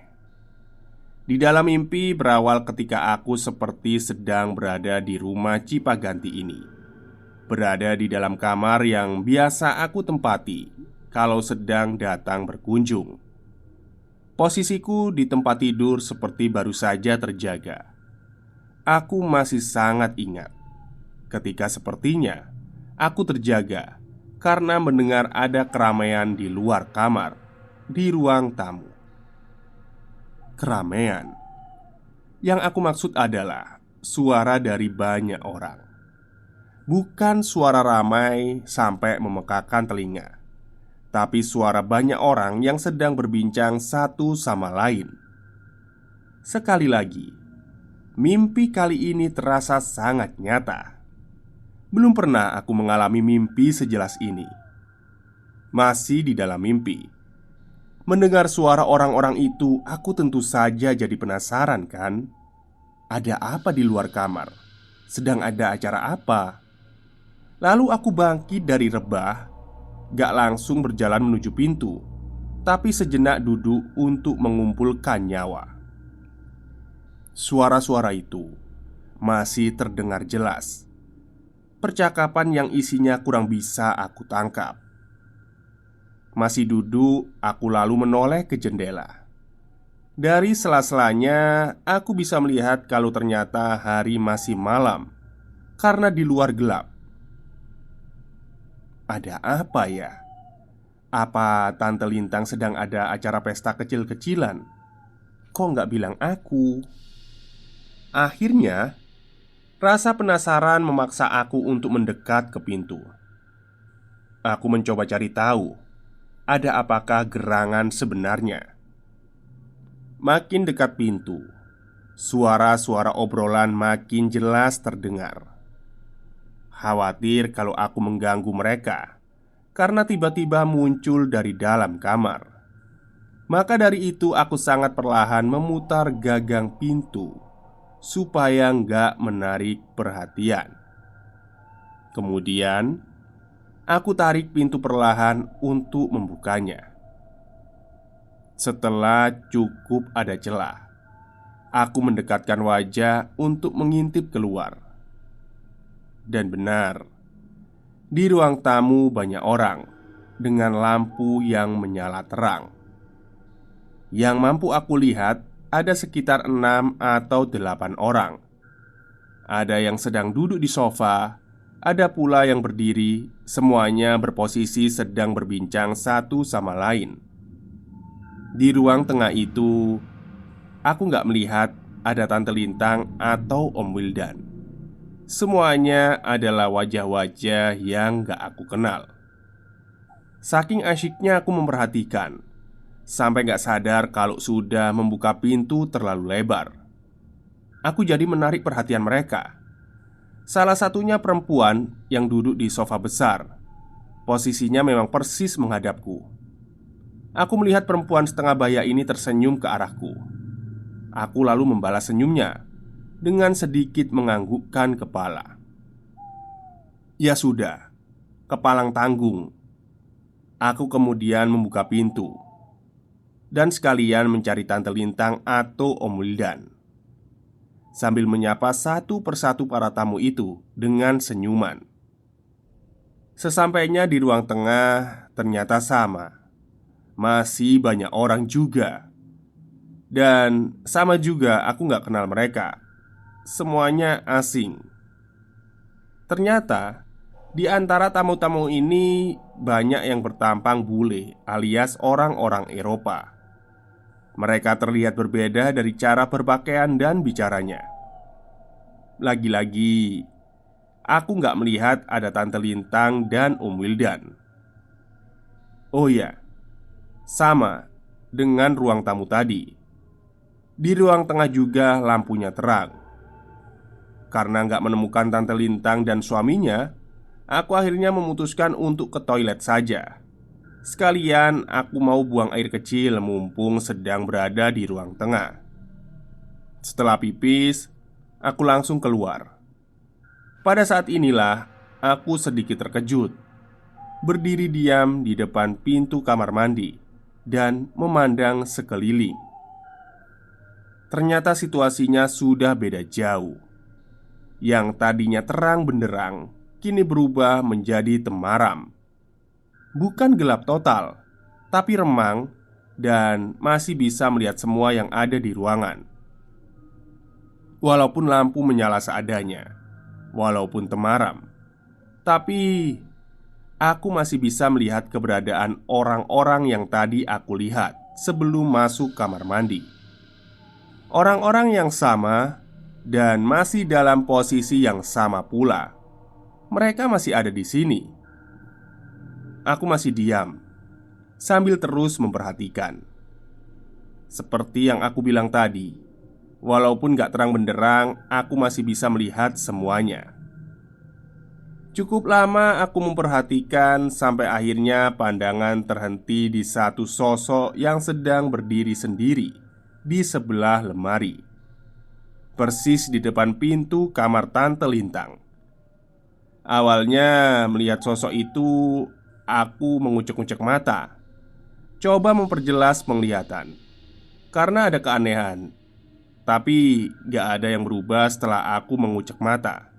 Di dalam mimpi berawal ketika aku seperti sedang berada di rumah Cipaganti ini, berada di dalam kamar yang biasa aku tempati kalau sedang datang berkunjung. Posisiku di tempat tidur seperti baru saja terjaga. Aku masih sangat ingat ketika sepertinya aku terjaga karena mendengar ada keramaian di luar kamar, di ruang tamu. Keramaian yang aku maksud adalah suara dari banyak orang. Bukan suara ramai sampai memekakan telinga, tapi suara banyak orang yang sedang berbincang satu sama lain. Sekali lagi, mimpi kali ini terasa sangat nyata. Belum pernah aku mengalami mimpi sejelas ini. Masih di dalam mimpi, mendengar suara orang-orang itu, aku tentu saja jadi penasaran kan? Ada apa di luar kamar? Sedang ada acara apa? Lalu aku bangkit dari rebah, gak langsung berjalan menuju pintu, tapi sejenak duduk untuk mengumpulkan nyawa. Suara-suara itu masih terdengar jelas. Percakapan yang isinya kurang bisa aku tangkap. Masih duduk, aku lalu menoleh ke jendela. Dari sela-selanya, aku bisa melihat kalau ternyata hari masih malam karena di luar gelap. Ada apa ya? Apa Tante Lintang sedang ada acara pesta kecil-kecilan? Kok nggak bilang aku? Akhirnya, rasa penasaran memaksa aku untuk mendekat ke pintu. Aku mencoba cari tahu, ada apakah gerangan sebenarnya. Makin dekat pintu, suara-suara obrolan makin jelas terdengar. Khawatir kalau aku mengganggu mereka karena tiba-tiba muncul dari dalam kamar. Maka dari itu aku sangat perlahan memutar gagang pintu supaya nggak menarik perhatian. Kemudian aku tarik pintu perlahan untuk membukanya. Setelah cukup ada celah, aku mendekatkan wajah untuk mengintip keluar. Dan benar, di ruang tamu banyak orang dengan lampu yang menyala terang. Yang mampu aku lihat ada sekitar 6 atau 8 orang. Ada yang sedang duduk di sofa, ada pula yang berdiri. Semuanya berposisi sedang berbincang satu sama lain. Di ruang tengah itu, aku nggak melihat ada Tante Lintang atau Om Wildan. Semuanya adalah wajah-wajah yang gak aku kenal. Saking asyiknya aku memperhatikan, sampai gak sadar kalau sudah membuka pintu terlalu lebar. Aku jadi menarik perhatian mereka. Salah satunya perempuan yang duduk di sofa besar. Posisinya memang persis menghadapku. Aku melihat perempuan setengah baya ini tersenyum ke arahku. Aku lalu membalas senyumnya dengan sedikit menganggukkan kepala. Ya sudah, kepalang tanggung. Aku kemudian membuka pintu dan sekalian mencari Tante Lintang atau Om Wildan, sambil menyapa satu persatu para tamu itu dengan senyuman. Sesampainya di ruang tengah, ternyata sama. Masih banyak orang juga. Dan sama juga aku gak kenal mereka. Semuanya asing. Ternyata di antara tamu-tamu ini banyak yang bertampang bule alias orang-orang Eropa. Mereka terlihat berbeda dari cara berpakaian dan bicaranya. Lagi-lagi, aku nggak melihat ada Tante Lintang dan Om Wildan. Oh ya, sama, dengan ruang tamu tadi. Di ruang tengah juga lampunya terang. Karena nggak menemukan Tante Lintang dan suaminya, aku akhirnya memutuskan untuk ke toilet saja. Sekalian aku mau buang air kecil mumpung sedang berada di ruang tengah. Setelah pipis, aku langsung keluar. Pada saat inilah aku sedikit terkejut, berdiri diam di depan pintu kamar mandi dan memandang sekeliling. Ternyata situasinya sudah beda jauh. Yang tadinya terang benderang kini berubah menjadi temaram. Bukan gelap total, tapi remang dan masih bisa melihat semua yang ada di ruangan. Walaupun lampu menyala seadanya, walaupun temaram, tapi aku masih bisa melihat keberadaan orang-orang yang tadi aku lihat sebelum masuk kamar mandi. Orang-orang yang sama dan masih dalam posisi yang sama pula. Mereka masih ada di sini. Aku masih diam sambil terus memperhatikan. Seperti yang aku bilang tadi, walaupun gak terang benderang, aku masih bisa melihat semuanya. Cukup lama aku memperhatikan sampai akhirnya pandangan terhenti di satu sosok yang sedang berdiri sendiri di sebelah lemari, persis di depan pintu kamar Tante Lintang. Awalnya melihat sosok itu, aku mengucek-ucek mata, coba memperjelas penglihatan, karena ada keanehan. Tapi gak ada yang berubah setelah aku mengucek mata.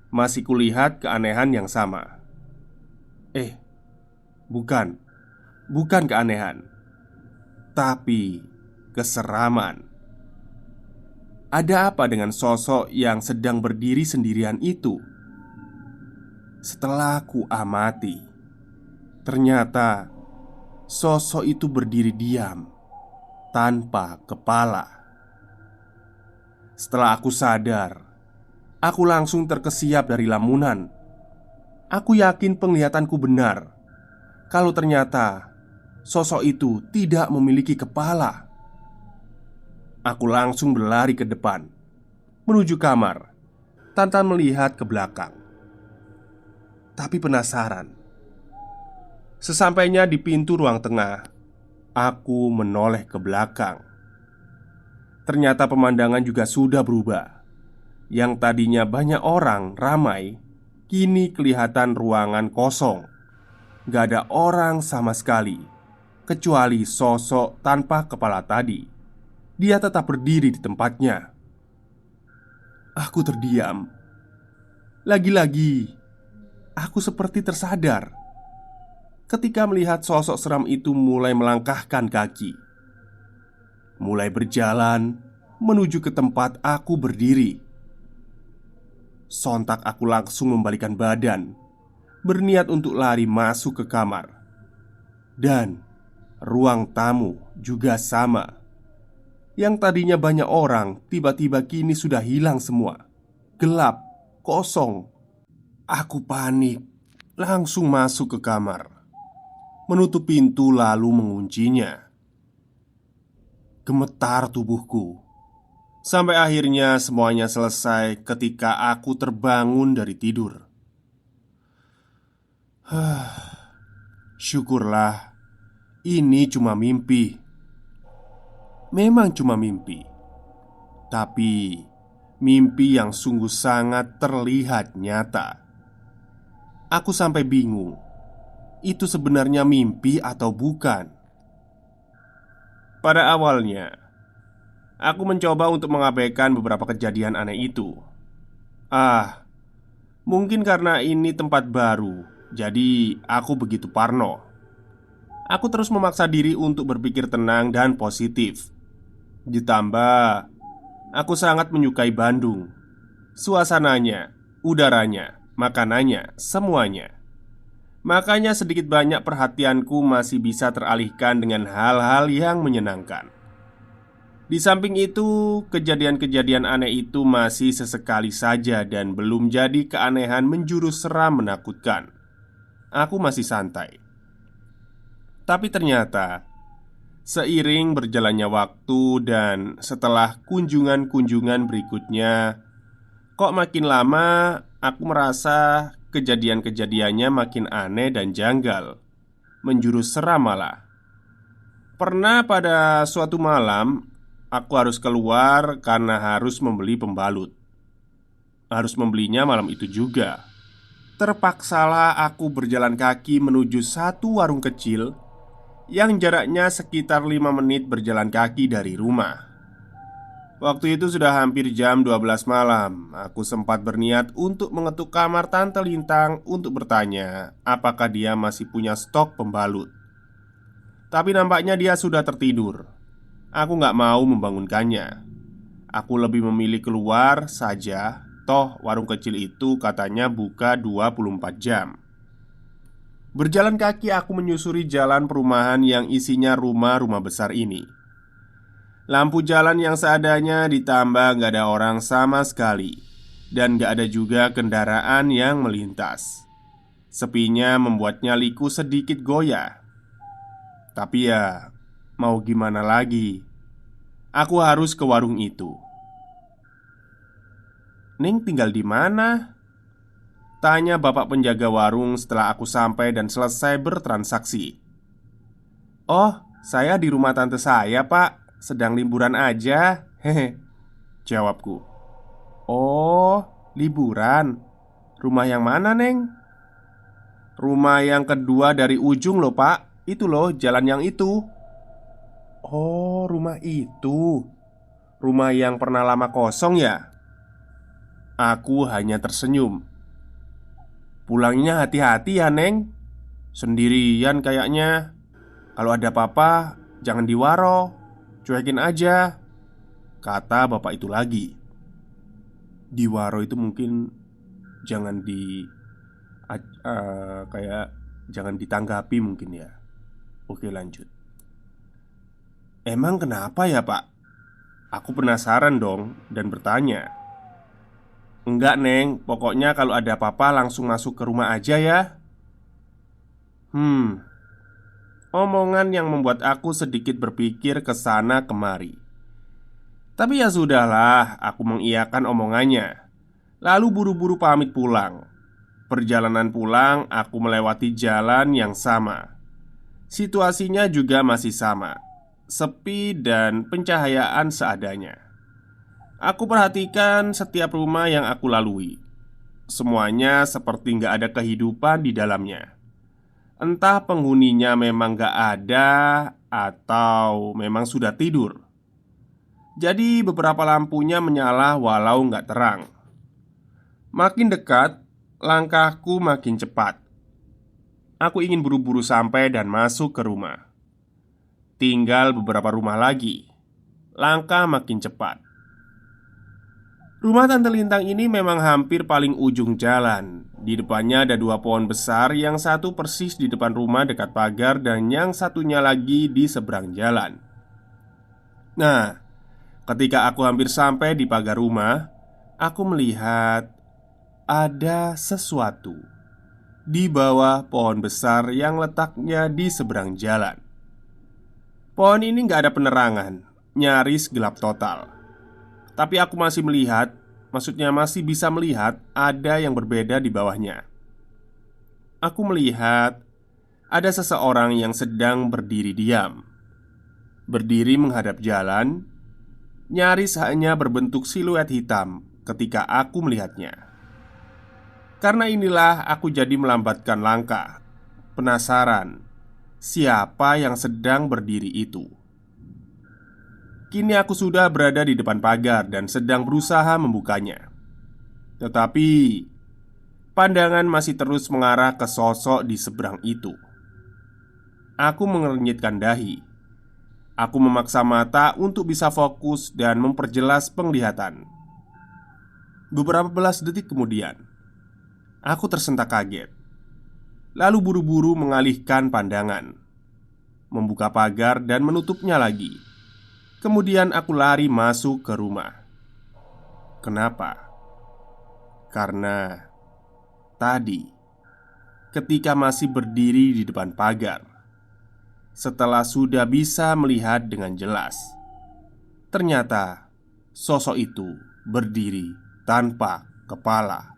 Masih kulihat keanehan yang sama. Bukan. Bukan keanehan, tapi keseraman. Ada apa dengan sosok yang sedang berdiri sendirian itu? Setelah ku amati, ternyata sosok itu berdiri diam tanpa kepala. Setelah aku sadar, aku langsung terkesiap dari lamunan. Aku yakin penglihatanku benar. Kalau ternyata sosok itu tidak memiliki kepala. Aku langsung berlari ke depan, menuju kamar, tanpa melihat ke belakang. Tapi penasaran. Sesampainya di pintu ruang tengah, aku menoleh ke belakang. Ternyata pemandangan juga sudah berubah. Yang tadinya banyak orang ramai, kini kelihatan ruangan kosong. Gak ada orang sama sekali, kecuali sosok tanpa kepala tadi. Dia tetap berdiri di tempatnya. Aku terdiam. Lagi-lagi aku seperti tersadar ketika melihat sosok seram itu mulai melangkahkan kaki, mulai berjalan menuju ke tempat aku berdiri. Sontak aku langsung membalikkan badan, berniat untuk lari masuk ke kamar. Dan ruang tamu juga sama. Yang tadinya banyak orang, tiba-tiba kini sudah hilang semua. Gelap, kosong. Aku panik, langsung masuk ke kamar, menutup pintu lalu menguncinya. Gemetar tubuhku. Sampai akhirnya semuanya selesai ketika aku terbangun dari tidur. Syukurlah, ini cuma mimpi. Memang cuma mimpi, tapi mimpi yang sungguh sangat terlihat nyata. Aku sampai bingung, itu sebenarnya mimpi atau bukan. Pada awalnya, aku mencoba untuk mengabaikan beberapa kejadian aneh itu. Mungkin karena ini tempat baru, jadi aku begitu parno. Aku terus memaksa diri untuk berpikir tenang dan positif. Ditambah, aku sangat menyukai Bandung. Suasananya, udaranya, makanannya, semuanya. Makanya sedikit banyak perhatianku masih bisa teralihkan dengan hal-hal yang menyenangkan. Di samping itu, kejadian-kejadian aneh itu masih sesekali saja dan belum jadi keanehan menjurus seram menakutkan. Aku masih santai. Tapi ternyata, Seiring berjalannya waktu dan setelah kunjungan-kunjungan berikutnya, kok makin lama aku merasa kejadian-kejadiannya makin aneh dan janggal, menjurus seram malah. Pernah pada suatu malam, aku harus keluar karena harus membeli pembalut. Harus membelinya malam itu juga. Terpaksalah aku berjalan kaki menuju satu warung kecil yang jaraknya sekitar 5 menit berjalan kaki dari rumah. Waktu itu sudah hampir jam 12 malam. Aku sempat berniat untuk mengetuk kamar Tante Lintang untuk bertanya apakah dia masih punya stok pembalut. Tapi nampaknya dia sudah tertidur. Aku nggak mau membangunkannya. Aku lebih memilih keluar saja. Toh warung kecil itu katanya buka 24 jam. Berjalan kaki aku menyusuri jalan perumahan yang isinya rumah-rumah besar ini. Lampu jalan yang seadanya ditambah nggak ada orang sama sekali. Dan nggak ada juga kendaraan yang melintas. Sepinya membuat nyaliku sedikit goyah. Tapi ya, mau gimana lagi? Aku harus ke warung itu. "Ning tinggal di mana?" tanya bapak penjaga warung setelah aku sampai dan selesai bertransaksi. "Oh, saya di rumah tante saya, Pak. Sedang liburan aja." Hehe, jawabku. "Oh, liburan. Rumah yang mana, Neng?" "Rumah yang kedua dari ujung loh, Pak. Itu loh, jalan yang itu." "Oh, rumah itu. Rumah yang pernah lama kosong ya?" Aku hanya tersenyum. "Pulangnya hati-hati ya, Neng. Sendirian kayaknya. Kalau ada apa-apa, jangan diwaro. Cuekin aja," kata bapak itu lagi. Diwaro itu mungkin jangan kayak jangan ditanggapi mungkin ya. Oke, lanjut. "Emang kenapa ya, Pak?" Aku penasaran dong dan bertanya. "Enggak, Neng. Pokoknya kalau ada apa-apa langsung masuk ke rumah aja ya." Omongan yang membuat aku sedikit berpikir ke sana kemari. Tapi ya sudahlah, aku mengiyakan omongannya. Lalu buru-buru pamit pulang. Perjalanan pulang, aku melewati jalan yang sama. Situasinya juga masih sama, sepi dan pencahayaan seadanya. Aku perhatikan setiap rumah yang aku lalui. Semuanya seperti nggak ada kehidupan di dalamnya. Entah penghuninya memang gak ada atau memang sudah tidur. Jadi beberapa lampunya menyala walau nggak terang. Makin dekat, langkahku makin cepat. Aku ingin buru-buru sampai dan masuk ke rumah. Tinggal beberapa rumah lagi. Langkah makin cepat. Rumah Tante Lintang ini memang hampir paling ujung jalan. Di depannya ada dua pohon besar, yang satu persis di depan rumah dekat pagar dan yang satunya lagi di seberang jalan. Nah, ketika aku hampir sampai di pagar rumah, aku melihat ada sesuatu di bawah pohon besar yang letaknya di seberang jalan. Pohon ini nggak ada penerangan, nyaris gelap total. Tapi aku masih melihat, maksudnya masih bisa melihat ada yang berbeda di bawahnya. Aku melihat ada seseorang yang sedang berdiri diam. Berdiri menghadap jalan, nyaris hanya berbentuk siluet hitam ketika aku melihatnya. Karena inilah aku jadi melambatkan langkah. Penasaran, siapa yang sedang berdiri itu? Kini aku sudah berada di depan pagar dan sedang berusaha membukanya. Tetapi pandangan masih terus mengarah ke sosok di seberang itu. Aku mengernyitkan dahi. Aku memaksa mata untuk bisa fokus dan memperjelas penglihatan. Beberapa belas detik kemudian, aku tersentak kaget. Lalu buru-buru mengalihkan pandangan, membuka pagar dan menutupnya lagi. Kemudian aku lari masuk ke rumah. Kenapa? Karena tadi ketika masih berdiri di depan pagar, setelah sudah bisa melihat dengan jelas. Ternyata sosok itu berdiri tanpa kepala.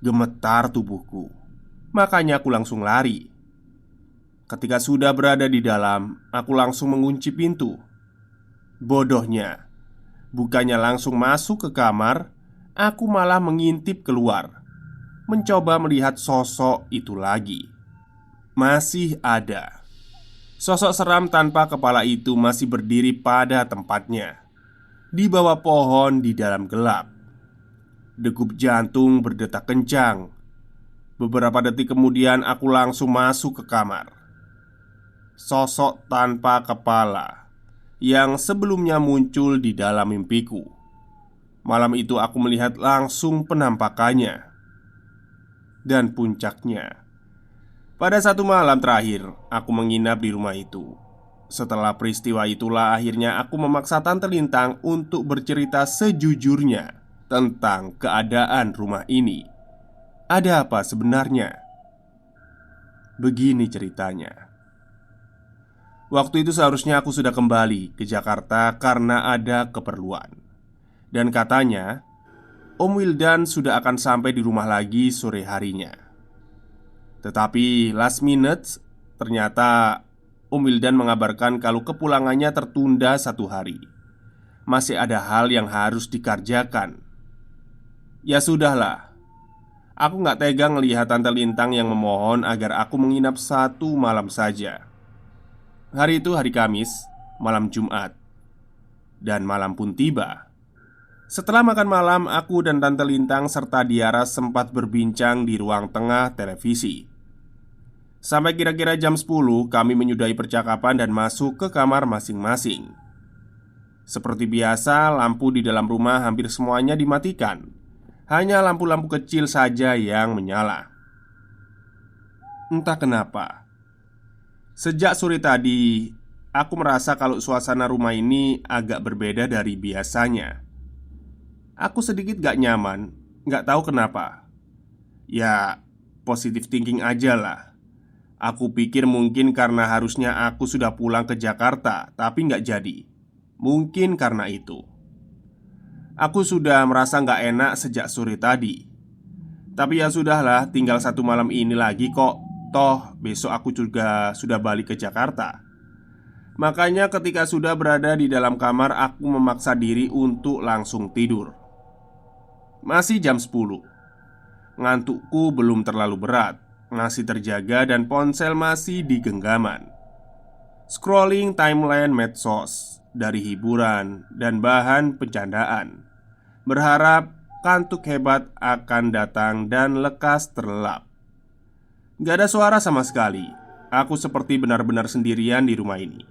Gemetar tubuhku, makanya aku langsung lari. Ketika sudah berada di dalam, aku langsung mengunci pintu. Bodohnya, bukannya langsung masuk ke kamar, aku malah mengintip keluar, mencoba melihat sosok itu lagi. Masih ada. Sosok seram tanpa kepala itu masih berdiri pada tempatnya, di bawah pohon di dalam gelap. Degup jantung berdetak kencang. Beberapa detik kemudian aku langsung masuk ke kamar. Sosok tanpa kepala yang sebelumnya muncul di dalam mimpiku. Malam itu aku melihat langsung penampakannya. Dan puncaknya, pada satu malam terakhir aku menginap di rumah itu. Setelah peristiwa itulah akhirnya aku memaksa Tante Lintang untuk bercerita sejujurnya tentang keadaan rumah ini. Ada apa sebenarnya? Begini ceritanya. Waktu itu seharusnya aku sudah kembali ke Jakarta karena ada keperluan. Dan katanya Om Wildan sudah akan sampai di rumah lagi sore harinya. Tetapi last minute ternyata Om Wildan mengabarkan kalau kepulangannya tertunda 1 hari. Masih ada hal yang harus dikerjakan. Ya sudahlah, aku nggak tega ngelihat Tante Lintang yang memohon agar aku menginap 1 malam saja. Hari itu hari Kamis, malam Jumat. Dan malam pun tiba. Setelah makan malam, aku dan Tante Lintang serta Diara sempat berbincang di ruang tengah televisi. Sampai kira-kira jam 10 kami menyudahi percakapan dan masuk ke kamar masing-masing. Seperti biasa, lampu di dalam rumah hampir semuanya dimatikan. Hanya lampu-lampu kecil saja yang menyala. Entah kenapa, sejak sore tadi, aku merasa kalau suasana rumah ini agak berbeda dari biasanya. Aku sedikit gak nyaman, gak tahu kenapa. Ya, positive thinking aja lah. Aku pikir mungkin karena harusnya aku sudah pulang ke Jakarta, tapi gak jadi. Mungkin karena itu. Aku sudah merasa gak enak sejak sore tadi. Tapi ya sudahlah, tinggal 1 malam ini lagi kok. Toh besok aku juga sudah balik ke Jakarta. Makanya ketika sudah berada di dalam kamar, aku memaksa diri untuk langsung tidur. Masih jam 10. Ngantukku belum terlalu berat, masih terjaga dan ponsel masih di genggaman. Scrolling timeline medsos dari hiburan dan bahan pencandaan, berharap kantuk hebat akan datang dan lekas terlelap. Gak ada suara sama sekali. Aku seperti benar-benar sendirian di rumah ini.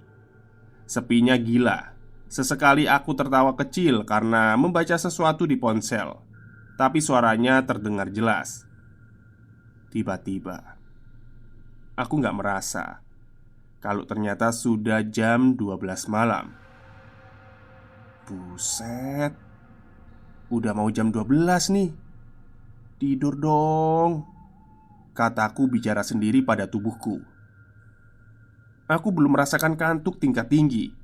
Sepinya gila. Sesekali aku tertawa kecil karena membaca sesuatu di ponsel, tapi suaranya terdengar jelas. Tiba-tiba aku gak merasa kalau ternyata sudah jam 12 malam. Buset, udah mau jam 12 nih. Tidur dong, kataku bicara sendiri pada tubuhku. Aku belum merasakan kantuk tingkat tinggi,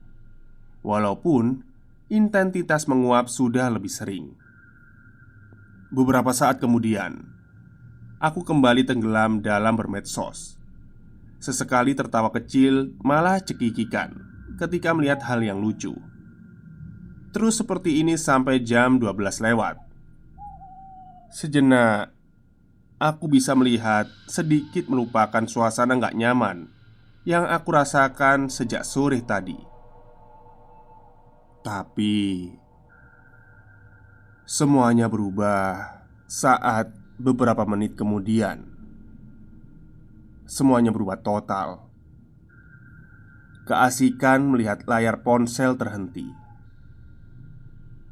walaupun intensitas menguap sudah lebih sering. Beberapa saat kemudian, aku kembali tenggelam dalam bermedsos. Sesekali tertawa kecil, malah cekikikan ketika melihat hal yang lucu. Terus seperti ini sampai jam 12 lewat. Sejenak aku bisa melihat sedikit melupakan suasana gak nyaman yang aku rasakan sejak sore tadi. Tapi semuanya berubah saat beberapa menit kemudian. Semuanya berubah total. Keasikan melihat layar ponsel terhenti.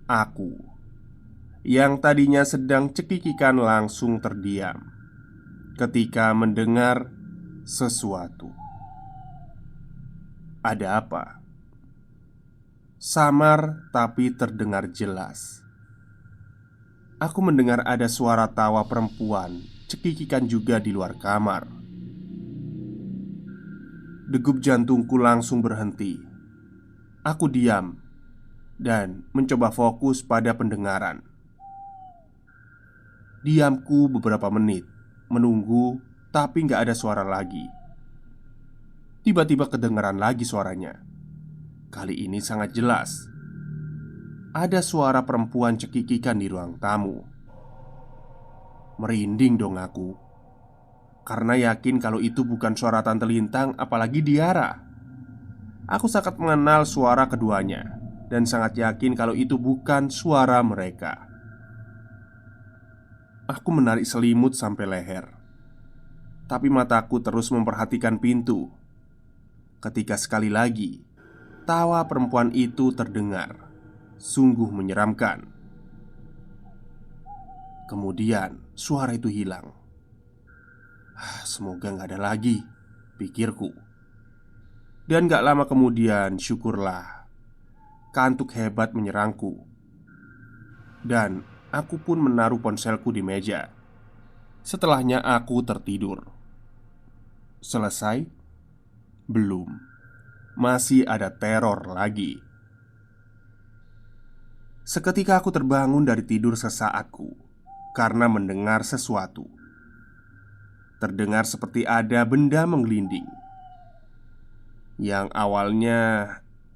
Aku yang tadinya sedang cekikikan langsung terdiam ketika mendengar sesuatu. Ada apa? Samar tapi terdengar jelas. Aku mendengar ada suara tawa perempuan cekikikan juga di luar kamar. Degup jantungku langsung berhenti. Aku diam dan mencoba fokus pada pendengaran. Diamku beberapa menit, menunggu, tapi gak ada suara lagi. Tiba-tiba kedengaran lagi suaranya. Kali ini sangat jelas. Ada suara perempuan cekikikan di ruang tamu. Merinding dong aku, karena yakin kalau itu bukan suara Tante Lintang, apalagi Diara. Aku sangat mengenal suara keduanya dan sangat yakin kalau itu bukan suara mereka. Aku menarik selimut sampai leher, tapi mataku terus memperhatikan pintu. Ketika sekali lagi tawa perempuan itu terdengar, sungguh menyeramkan. Kemudian suara itu hilang. Semoga gak ada lagi, pikirku. Dan gak lama kemudian, syukurlah, kantuk hebat menyerangku. Dan aku pun menaruh ponselku di meja. Setelahnya aku tertidur. Selesai? Belum. Masih ada teror lagi. Seketika aku terbangun dari tidur sesaatku karena mendengar sesuatu. Terdengar seperti ada benda menggelinding. Yang awalnya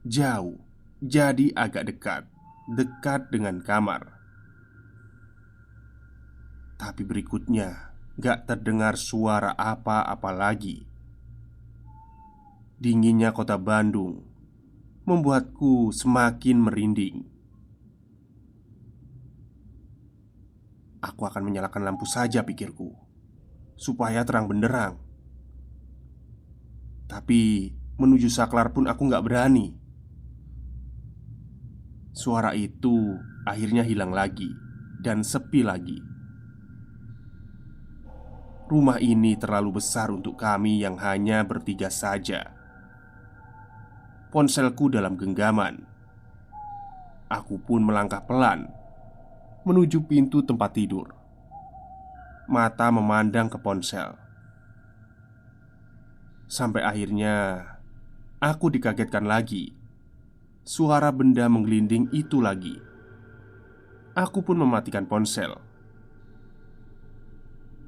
jauh, jadi agak dekat. Dekat dengan kamar. Tapi berikutnya gak terdengar suara apa-apa lagi. Dinginnya kota Bandung membuatku semakin merinding. Aku akan menyalakan lampu saja, pikirku, supaya terang benderang. Tapi menuju saklar pun aku gak berani. Suara itu akhirnya hilang lagi dan sepi lagi. Rumah ini terlalu besar untuk kami yang hanya bertiga saja. Ponselku dalam genggaman. Aku pun melangkah pelan menuju pintu tempat tidur. Mata memandang ke ponsel. Sampai akhirnya aku dikagetkan lagi. Suara benda menggelinding itu lagi. Aku pun mematikan ponsel.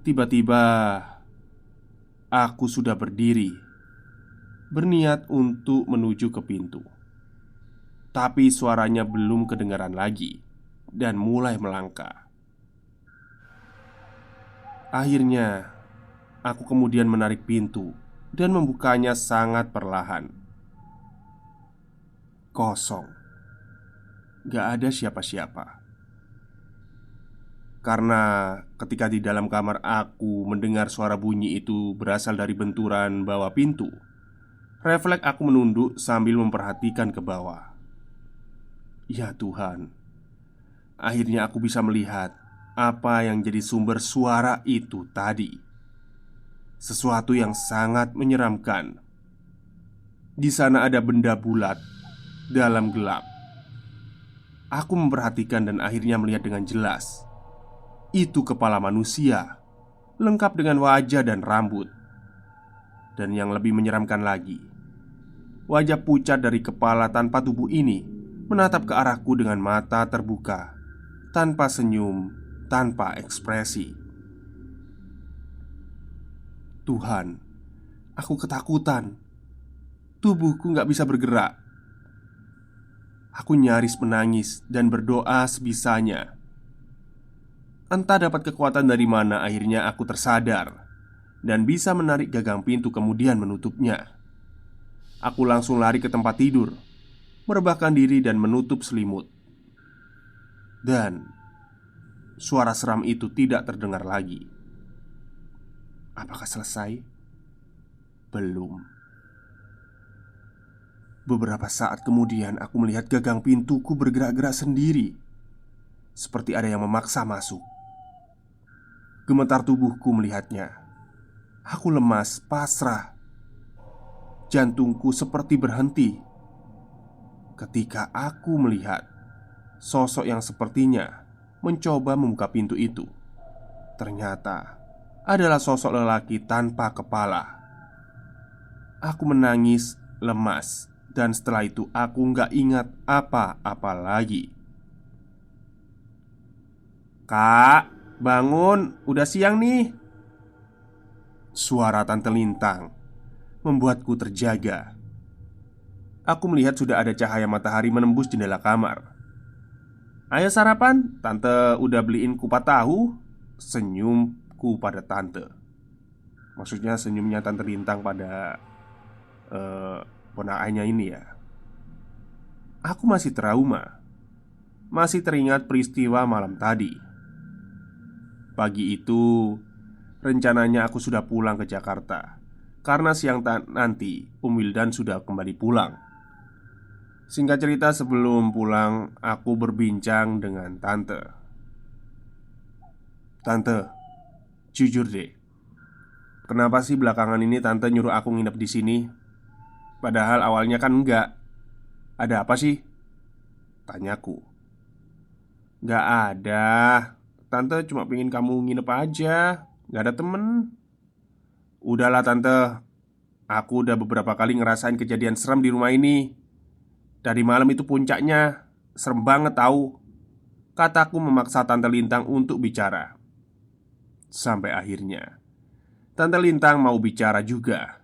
Tiba-tiba aku sudah berdiri, berniat untuk menuju ke pintu. Tapi suaranya belum kedengaran lagi dan mulai melangkah. Akhirnya aku kemudian menarik pintu dan membukanya sangat perlahan. Kosong. Gak ada siapa-siapa. Karena ketika di dalam kamar aku mendengar suara bunyi itu berasal dari benturan bawah pintu, refleks aku menunduk sambil memperhatikan ke bawah. Ya Tuhan, akhirnya aku bisa melihat apa yang jadi sumber suara itu tadi. Sesuatu yang sangat menyeramkan. Di sana ada benda bulat dalam gelap. Aku memperhatikan dan akhirnya melihat dengan jelas. Itu kepala manusia, lengkap dengan wajah dan rambut. Dan yang lebih menyeramkan lagi, wajah pucat dari kepala tanpa tubuh ini menatap ke arahku dengan mata terbuka, tanpa senyum, tanpa ekspresi. Tuhan, aku ketakutan. Tubuhku gak bisa bergerak. Aku nyaris menangis dan berdoa sebisanya. Entah dapat kekuatan dari mana, akhirnya aku tersadar dan bisa menarik gagang pintu kemudian menutupnya. Aku langsung lari ke tempat tidur, merebahkan diri dan menutup selimut. Dan suara seram itu tidak terdengar lagi. Apakah selesai? Belum. Beberapa saat kemudian aku melihat gagang pintuku bergerak-gerak sendiri, seperti ada yang memaksa masuk. Gemetar tubuhku melihatnya. Aku lemas, pasrah. Jantungku seperti berhenti ketika aku melihat sosok yang sepertinya mencoba membuka pintu itu. Ternyata adalah sosok lelaki tanpa kepala. Aku menangis lemas. Dan setelah itu aku nggak ingat apa-apa lagi. "Kak, bangun, udah siang nih." Suara Tante Lintang membuatku terjaga. Aku melihat sudah ada cahaya matahari menembus jendela kamar. "Ayo sarapan, Tante udah beliin kupat tahu." Senyumku pada Tante. Maksudnya senyumnya Tante Lintang pada eh, ponakannya ini ya. Aku masih trauma. Masih teringat peristiwa malam tadi. Pagi itu rencananya aku sudah pulang ke Jakarta karena siang nanti Om Wildan sudah kembali pulang. Singkat cerita, sebelum pulang aku berbincang dengan Tante. "Tante, jujur deh, kenapa sih belakangan ini Tante nyuruh aku nginep di sini? Padahal awalnya kan enggak. Ada apa sih?" tanyaku. "Nggak ada. Tante cuma pengen kamu nginep aja. Nggak ada temen." "Udahlah Tante, aku udah beberapa kali ngerasain kejadian serem di rumah ini. Dari malam itu puncaknya. Serem banget tahu," kataku memaksa Tante Lintang untuk bicara. Sampai akhirnya Tante Lintang mau bicara juga.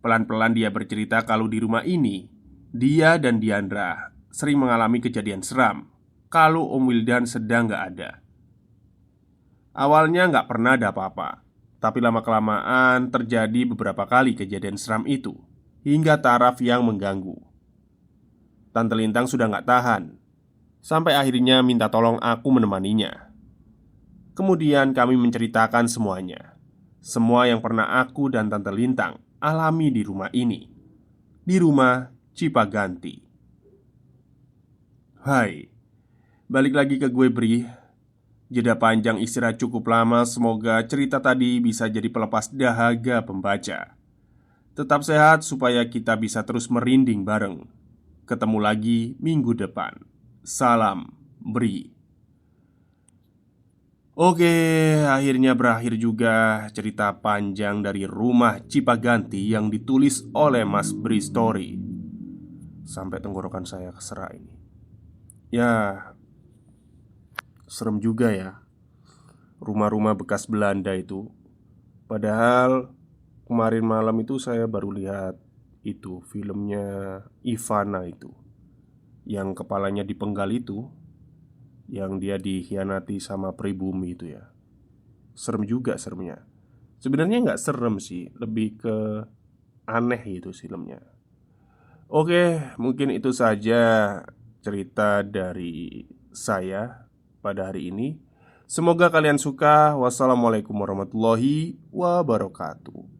Pelan-pelan dia bercerita kalau di rumah ini dia dan Diandra sering mengalami kejadian seram kalau Om Wildan sedang gak ada. Awalnya nggak pernah ada apa-apa, tapi lama-kelamaan terjadi beberapa kali kejadian seram itu, hingga taraf yang mengganggu. Tante Lintang sudah nggak tahan, sampai akhirnya minta tolong aku menemaninya. Kemudian kami menceritakan semuanya. Semua yang pernah aku dan Tante Lintang alami di rumah ini. Di rumah Cipaganti. Hai, balik lagi ke gue Bri. Jeda panjang istirahat cukup lama. Semoga cerita tadi bisa jadi pelepas dahaga pembaca. Tetap sehat supaya kita bisa terus merinding bareng. Ketemu lagi minggu depan. Salam Bri. Oke, akhirnya berakhir juga cerita panjang dari Rumah Cipaganti yang ditulis oleh Mas Bri Story. Sampai tenggorokan saya keserak ini. Ya, serem juga ya. Rumah-rumah bekas Belanda itu. Padahal kemarin malam itu saya baru lihat itu filmnya Ivana itu, yang kepalanya dipenggal itu, yang dia dikhianati sama pribumi itu ya. Serem juga seremnya. Sebenarnya nggak serem sih, lebih ke aneh gitu filmnya. Oke, mungkin itu saja cerita dari saya pada hari ini. Semoga kalian suka. Wassalamualaikum warahmatullahi wabarakatuh.